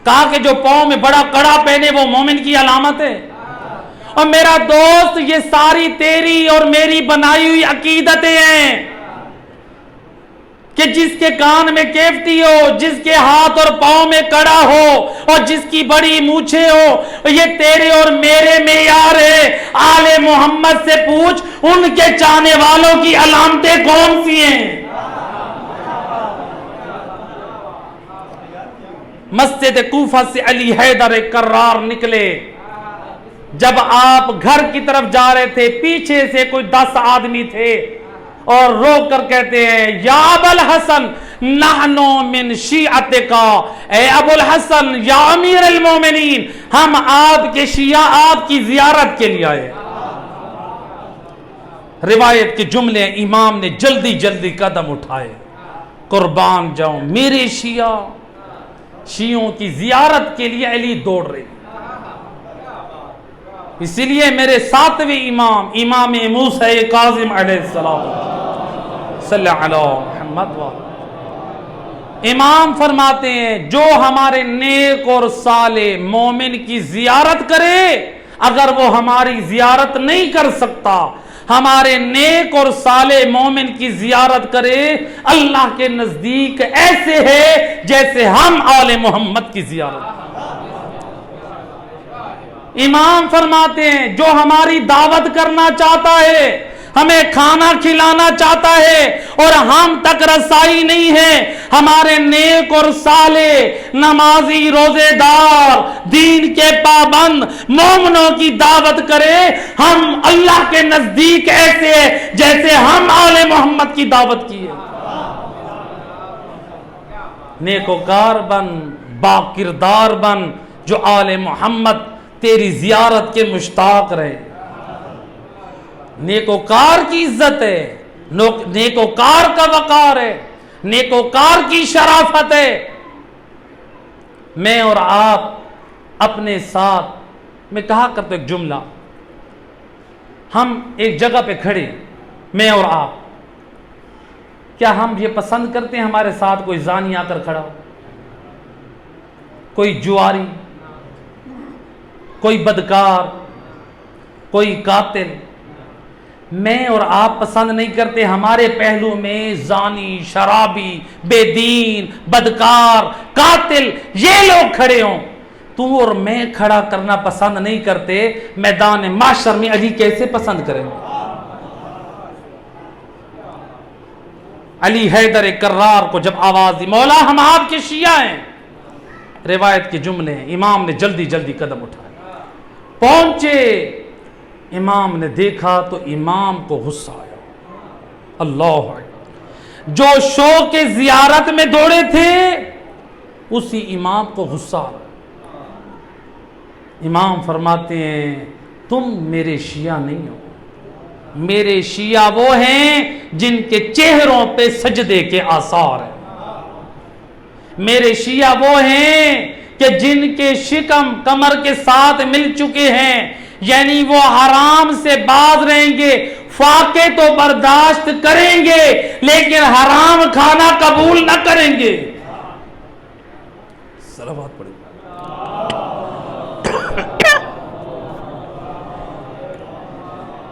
کہا کہ جو پاؤں میں بڑا کڑا پہنے وہ مومن کی علامت ہے؟ اور میرا دوست یہ ساری تیری اور میری بنائی ہوئی عقیدتیں ہیں کہ جس کے کان میں کیفٹی ہو، جس کے ہاتھ اور پاؤں میں کڑا ہو اور جس کی بڑی مونچھیں ہو، یہ تیرے اور میرے معیار ہے۔ آل محمد سے پوچھ ان کے چاہنے والوں کی علامتیں کون سی ہیں؟ مسجد کوفہ سے علی حیدر کرار نکلے، جب آپ گھر کی طرف جا رہے تھے پیچھے سے کوئی 10 آدمی تھے اور روک کر کہتے ہیں یا ابا الحسن نحنو من شیعتکا، اے ابو الحسن یا امیر المومنین، ہم آپ کے شیعہ آپ کی زیارت کے لیے آئے۔ روایت کے جملے، امام نے جلدی جلدی قدم اٹھائے، قربان جاؤں میرے شیعوں کی زیارت کے لیے علی دوڑ رہے۔ اسی لیے میرے ساتویں امام، امام موسیٰ کاظم علیہ السلام، صلی علی محمد و امام فرماتے ہیں جو ہمارے نیک اور صالح مومن کی زیارت کرے، اگر وہ ہماری زیارت نہیں کر سکتا، ہمارے نیک اور صالح مومن کی زیارت کرے، اللہ کے نزدیک ایسے ہے جیسے ہم آل محمد کی زیارت۔ امام فرماتے ہیں جو ہماری دعوت کرنا چاہتا ہے، ہمیں کھانا کھلانا چاہتا ہے اور ہم تک رسائی نہیں ہے، ہمارے نیک اور صالح نمازی روزے دار دین کے پابند مومنوں کی دعوت کرے، ہم اللہ کے نزدیک ایسے جیسے ہم آل محمد کی دعوت کی ہے۔ نیکوکار بن، با کردار بن، جو آل محمد تیری زیارت کے مشتاق رہے۔ نیکوکار کی عزت ہے، نیکوکار کا وقار ہے، نیکوکار کی شرافت ہے۔ میں اور آپ اپنے ساتھ، میں کہا کرتا ایک جملہ، ہم ایک جگہ پہ کھڑے، میں اور آپ، کیا ہم یہ پسند کرتے ہیں ہمارے ساتھ کوئی زانی آ کر کھڑا ہو، کوئی جواری، کوئی بدکار، کوئی قاتل؟ میں اور آپ پسند نہیں کرتے ہمارے پہلو میں زانی، شرابی، بے دین، بدکار، قاتل یہ لوگ کھڑے ہوں۔ تو اور میں کھڑا کرنا پسند نہیں کرتے، میدان محشر میں علی کیسے پسند کریں گے؟ علی حیدر کرار کو جب آواز دی، مولا ہم آپ کے شیعہ ہیں، روایت کے جملے ہیں، امام نے جلدی جلدی قدم اٹھائے، پہنچے، امام نے دیکھا تو امام کو غصہ آیا۔ اللہ اکبر، جو شوق کے زیارت میں دوڑے تھے اسی امام کو غصہ آیا۔ امام فرماتے ہیں تم میرے شیعہ نہیں ہو، میرے شیعہ وہ ہیں جن کے چہروں پہ سجدے کے آثار ہیں، میرے شیعہ وہ ہیں کہ جن کے شکم کمر کے ساتھ مل چکے ہیں، یعنی وہ حرام سے باز رہیں گے، فاقے تو برداشت کریں گے لیکن حرام کھانا قبول نہ کریں گے۔ صلوات پڑھیں۔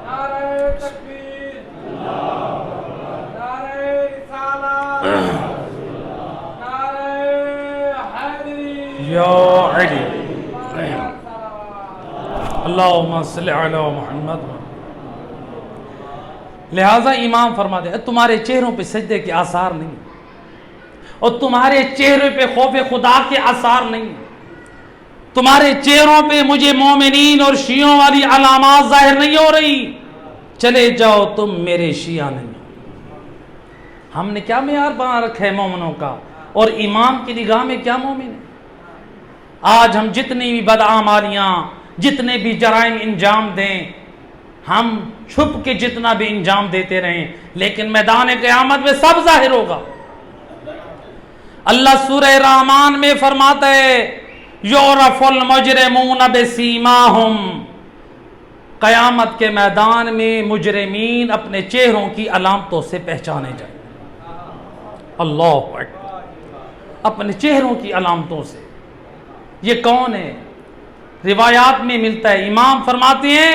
نعرہ تکبیر، نعرہ رسالت، نعرہ حیدری، یا علی اللہم صلی علی محمد۔ لہذا امام فرماتے ہیں تمہارے چہروں پہ سجدے کے آثار نہیں، اور تمہارے چہرے پہ خوف خدا کے آثار نہیں، تمہارے چہروں پہ مجھے مومنین اور شیعوں والی علامات ظاہر نہیں ہو رہی، چلے جاؤ تم میرے شیعہ نہیں۔ ہم نے کیا معیار بنا رکھا ہے مومنوں کا، اور امام کی نگاہ میں کیا مومن ہے؟ آج ہم جتنی بھی بدعمالیاں، جتنے بھی جرائم انجام دیں، ہم چھپ کے جتنا بھی انجام دیتے رہیں، لیکن میدان قیامت میں سب ظاہر ہوگا۔ اللہ سورہ رحمان میں فرماتا ہے یعرف المجرمون بسیماہم، قیامت کے میدان میں مجرمین اپنے چہروں کی علامتوں سے پہچانے جائیں۔ اللہ اکبر، اپنے چہروں کی علامتوں سے۔ یہ کون ہے؟ روایات میں ملتا ہے، امام فرماتے ہیں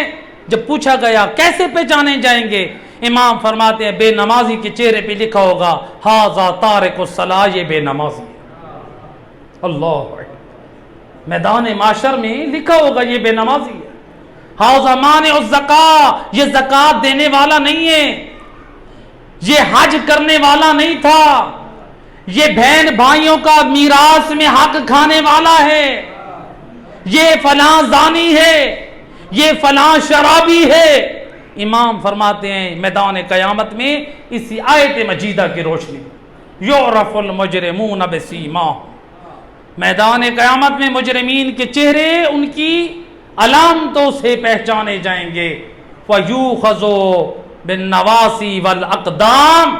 جب پوچھا گیا کیسے پہچانے جائیں گے، امام فرماتے ہیں بے نمازی کے چہرے پہ لکھا ہوگا ھذا تارک الصلاۃ، یہ بے نمازی ہے۔ اللہ اکبر، میدان معاشر میں لکھا ہوگا یہ بے نمازی ہے۔ ھذا مانع الزکاۃ، یہ زکوٰۃ دینے والا نہیں ہے، یہ حج کرنے والا نہیں تھا، یہ بہن بھائیوں کا میراث میں حق کھانے والا ہے، یہ فلاں زانی ہے، یہ فلاں شرابی ہے۔ امام فرماتے ہیں میدان قیامت میں اسی آیت مجیدہ کی روشنی یعرف المجرمون بسیماہم، میدان قیامت میں مجرمین کے چہرے ان کی علامتوں سے پہچانے جائیں گے. فَيُوخَذُ بِالنَّوَاصِي وَالْأَقْدَامِ،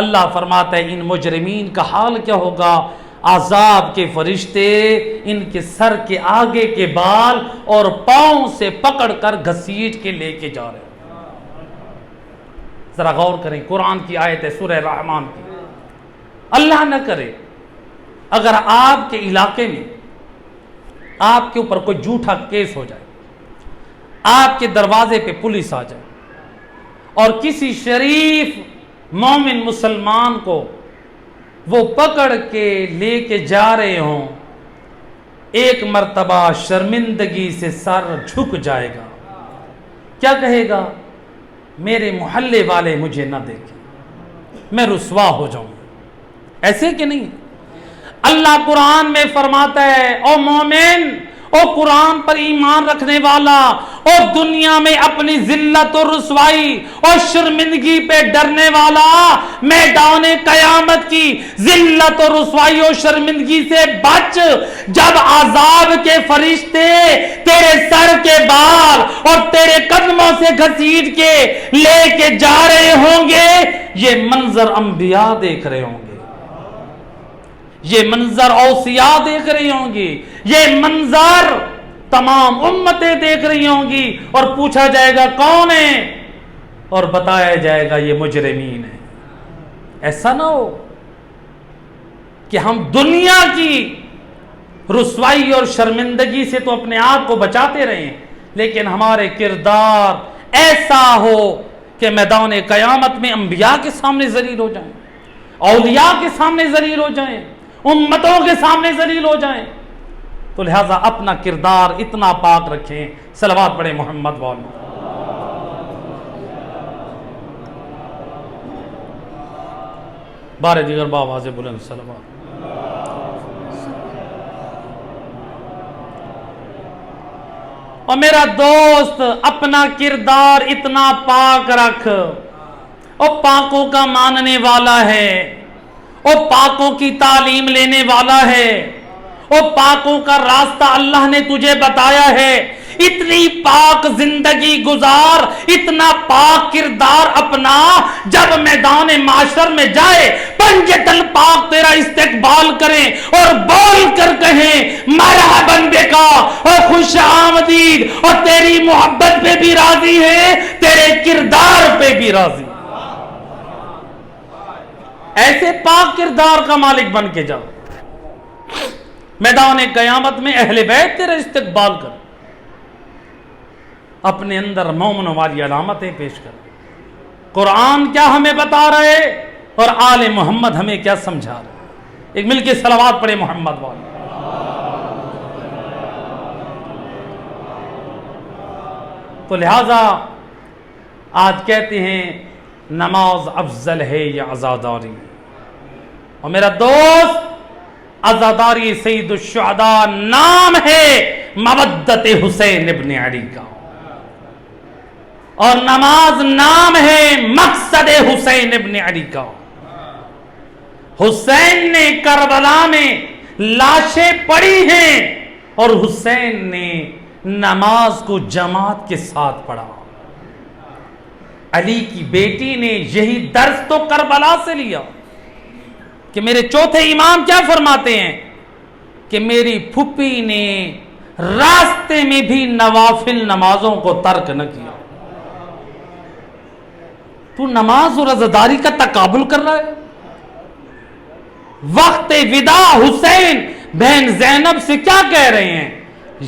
اللہ فرماتا ہے ان مجرمین کا حال کیا ہوگا؟ عذاب کے فرشتے ان کے سر کے آگے کے بال اور پاؤں سے پکڑ کر گھسیٹ کے لے کے جا رہے ہیں. ذرا غور کریں، قرآن کی آیت ہے سورہ رحمان کی. اللہ نہ کرے اگر آپ کے علاقے میں آپ کے اوپر کوئی جھوٹا کیس ہو جائے، آپ کے دروازے پہ پولیس آ جائے اور کسی شریف مومن مسلمان کو وہ پکڑ کے لے کے جا رہے ہوں، ایک مرتبہ شرمندگی سے سر جھک جائے گا. کیا کہے گا؟ میرے محلے والے مجھے نہ دیکھیں، میں رسوا ہو جاؤں. ایسے کہ نہیں؟ اللہ قرآن میں فرماتا ہے او مومن، او قرآن پر ایمان رکھنے والا، او دنیا میں اپنی ذلت اور رسوائی اور شرمندگی پہ ڈرنے والا، میدان قیامت کی ذلت اور رسوائی اور شرمندگی سے بچ. جب عذاب کے فرشتے تیرے سر کے بال اور تیرے قدموں سے گھسیٹ کے لے کے جا رہے ہوں گے، یہ منظر انبیاء دیکھ رہے ہوں گے، یہ منظر اوصیاء دیکھ رہی ہوں گی، یہ منظر تمام امتیں دیکھ رہی ہوں گی، اور پوچھا جائے گا کون ہے، اور بتایا جائے گا یہ مجرمین ہیں. ایسا نہ ہو کہ ہم دنیا کی رسوائی اور شرمندگی سے تو اپنے آپ کو بچاتے رہیں، لیکن ہمارے کردار ایسا ہو کہ میدان قیامت میں انبیاء کے سامنے ذلیل ہو جائیں، اولیاء کے سامنے ذلیل ہو جائیں، امتوں کے سامنے ذلیل ہو جائیں. تو لہٰذا اپنا کردار اتنا پاک رکھیں. صلوات پڑھیں محمد والو. بارے دیگر باواز بلند صلوات. اور میرا دوست اپنا کردار اتنا پاک رکھ. اور پاکوں کا ماننے والا ہے، اور پاکوں کی تعلیم لینے والا ہے، اور پاکوں کا راستہ اللہ نے تجھے بتایا ہے. اتنی پاک زندگی گزار، اتنا پاک کردار اپنا، جب میدان معاشر میں جائے پنجتل پاک تیرا استقبال کریں اور بول کر کہیں مرحبا بکا، اور خوش آمدید، اور تیری محبت پہ بھی راضی ہے، تیرے کردار پہ بھی راضی. ایسے پاک کردار کا مالک بن کے جاؤ. میدان قیامت میں اہل بیت تیرا استقبال کر، اپنے اندر مومنوں والی علامتیں پیش کر. قرآن کیا ہمیں بتا رہے اور آل محمد ہمیں کیا سمجھا رہے. ایک مل کے صلوات پڑھے محمد والے. تو لہذا آج کہتے ہیں نماز افضل ہے یا عزاداری. اور میرا دوست عزاداری سید الشہداء نام ہے مودت حسین ابن علی کا، اور نماز نام ہے مقصد حسین ابن علی کا. حسین نے کربلا میں لاشیں پڑھی ہیں اور حسین نے نماز کو جماعت کے ساتھ پڑھا. علی کی بیٹی نے یہی درس تو کربلا سے لیا کہ میرے چوتھے امام کیا فرماتے ہیں کہ میری پھپھی نے راستے میں بھی نوافل نمازوں کو ترک نہ کیا. تو نماز اور عزاداری کا تقابل کر رہا ہے. وقت وداع حسین بہن زینب سے کیا کہہ رہے ہیں؟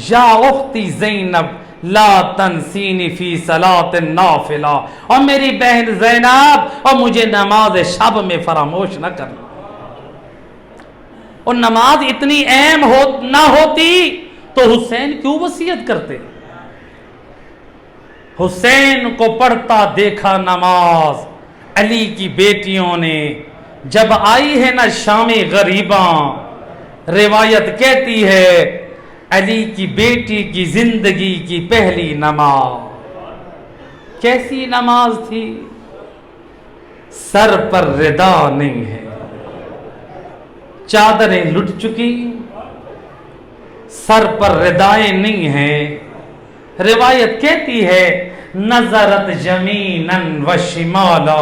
یا اختی زینب لا تنسینی فی صلاۃ النافلہ، اور میری بہن زینب اور مجھے نماز شب میں فراموش نہ کرنا. اور نماز اتنی اہم نہ ہوتی تو حسین کیوں وصیت کرتے؟ حسین کو پڑھتا دیکھا نماز علی کی بیٹیوں نے، جب آئی ہے نا شام غریباں، روایت کہتی ہے علی کی بیٹی کی زندگی کی پہلی نماز. کیسی نماز تھی؟ سر پر ردا نہیں ہے، چادریں لٹ چکی، سر پر ردائیں نہیں ہیں۔ روایت کہتی ہے نظرت یمیناً و شمالا،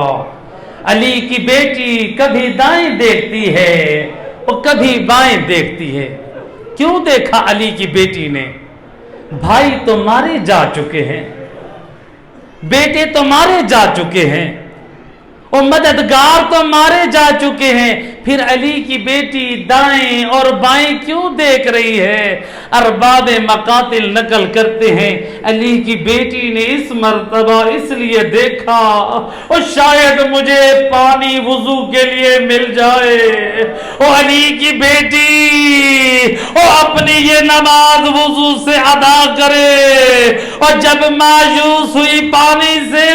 علی کی بیٹی کبھی دائیں دیکھتی ہے اور کبھی بائیں دیکھتی ہے۔ کیوں دیکھا علی کی بیٹی نے؟ بھائی تو مارے جا چکے ہیں، بیٹے تو مارے جا چکے ہیں اور مددگار تو مارے جا چکے ہیں، پھر علی کی بیٹی دائیں اور بائیں کیوں دیکھ رہی ہے؟ ارباب مقاتل نقل کرتے ہیں علی کی بیٹی نے اس مرتبہ اس لیے دیکھا اور شاید مجھے پانی وضو کے لیے مل جائے، اور علی کی بیٹی اور اپنی یہ نماز وضو سے ادا کرے، اور جب مایوس ہوئی پانی سے،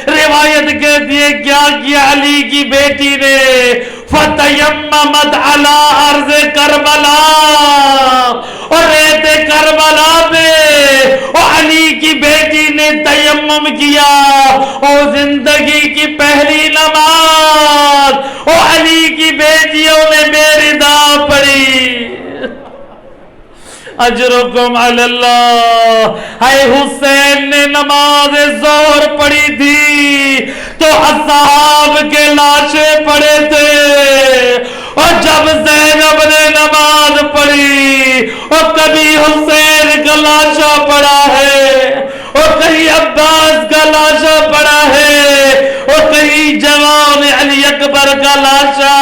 روایت کہتی ہے کیا کیا علی کی بیٹی نے؟ فَتَيَمَّمَتْ عَلَىٰ أَرْضِ کربلا، اور ریت کربلا پہ اور علی کی بیٹی نے تیمم کیا، اور زندگی کی پہلی نماز اور علی کی بیٹیوں نے بے ردا پڑھی۔ اجرکم علی اللہ۔ اے حسین نے نماز ظہر پڑھی تھی تو اصحاب کے لاشیں پڑے تھے، اور جب زینب نے نماز پڑھی اور کبھی حسین کا لاشا پڑا ہے اور کہیں عباس کا لاشا پڑا ہے اور کہیں جوان علی اکبر کا لاشا۔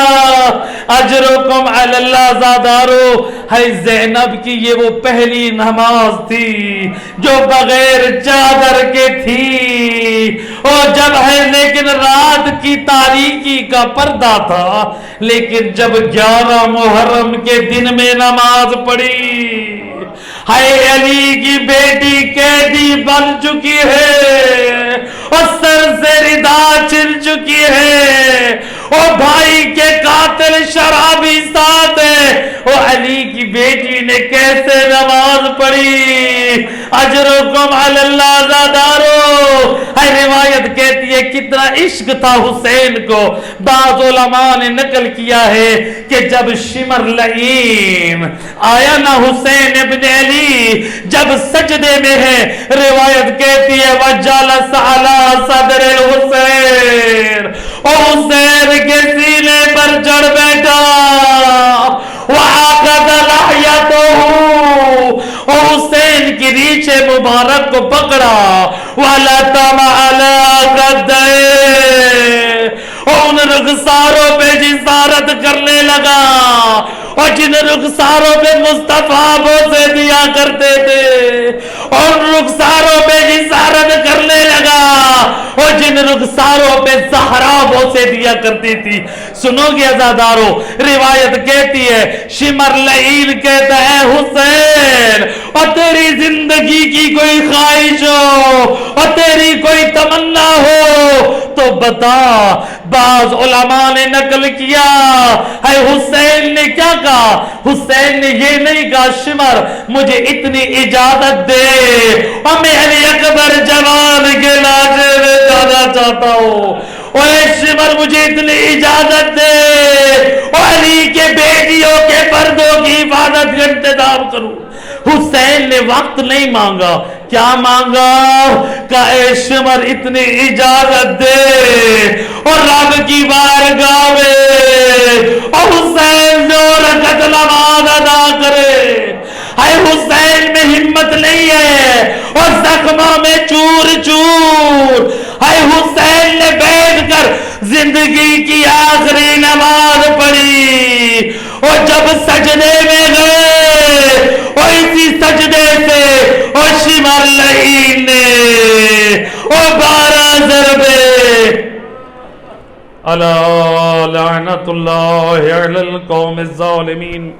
اجرکم علی اللہ زادارو۔ ہے زینب کی یہ وہ پہلی نماز تھی جو بغیر چادر کے تھی، اور جب ہے لیکن رات کی تاریکی کا پردہ تھا، لیکن جب 11 محرم کے دن میں نماز پڑھی، ہائے علی کی بیٹی قیدی بن چکی ہے اور سر سے ردا چھل چکی ہے، اور بھائی کے قاتل شرابی ساتھ ہے، اور علی کی بیٹی نے کیسے نماز پڑھی؟ اجرکم علی اللہ زادارو۔ ہے روایت کہتی ہے کتنا عشق تھا حسین کو۔ بعض علماء نے نقل کیا ہے کہ جب شمر لعین آیا نا حسین ابن علی جب سجدے میں ہے، روایت کہتی ہے وَجَلَسَ عَلَى صَدْرِ الْحُسَيْنِ، اور حسین کے سینے پر چڑھ بیٹھا، وَعَقَدَ لَحْيَتُهُ، اور حسین کی ریچھ مبارک کو پکڑا، وَلَتَمَ عَلَىٰ خَدَّيْهِ، اور ان رخساروں پہ جسارت کرنے لگا، اور جن رخساروں پہ مصطفیٰ بوسے دیا کرتے تھے، اور رخساروں پہ جسارت کرنے لگا، اور جن رخساروں پہ زہرا بوسے دیا کرتی تھی۔ سنو گے عزادارو، روایت کہتی ہے شمر لعین کہتا ہے حسین، اور تیری زندگی کی کوئی خواہش ہو اور تیری کوئی تمنا ہو تو بتا۔ بعض علماء نے نقل کیا ہے حسین نے کیا کہا؟ حسین نے یہ نہیں کہا شمر مجھے اتنی اجازت دے اور میں علی اکبر جوان کے لاشے میں جانا چاہتا ہوں، اور اے شمر مجھے اتنی اجازت دے اور علی کے بیٹیوں کے پردوں کی حفاظت کا انتظام کروں۔ حسین نے وقت نہیں مانگا، کیا مانگا؟ کہ اے شمر اتنی اجازت دے اور رب کی بارگاہ میں اور حسین جو رکعت نماز ادا کرے۔ اے حسین میں ہمت نہیں ہے اور زخموں میں چور چور۔ اے حسین نے بیٹھ کر زندگی کی آخری نماز پڑھی، اور جب سجدے میں گئے اور اسی سجدے سے اور شمر لعین نے اور 12 ضربے الا لعنت اللہ علی القوم الظالمین۔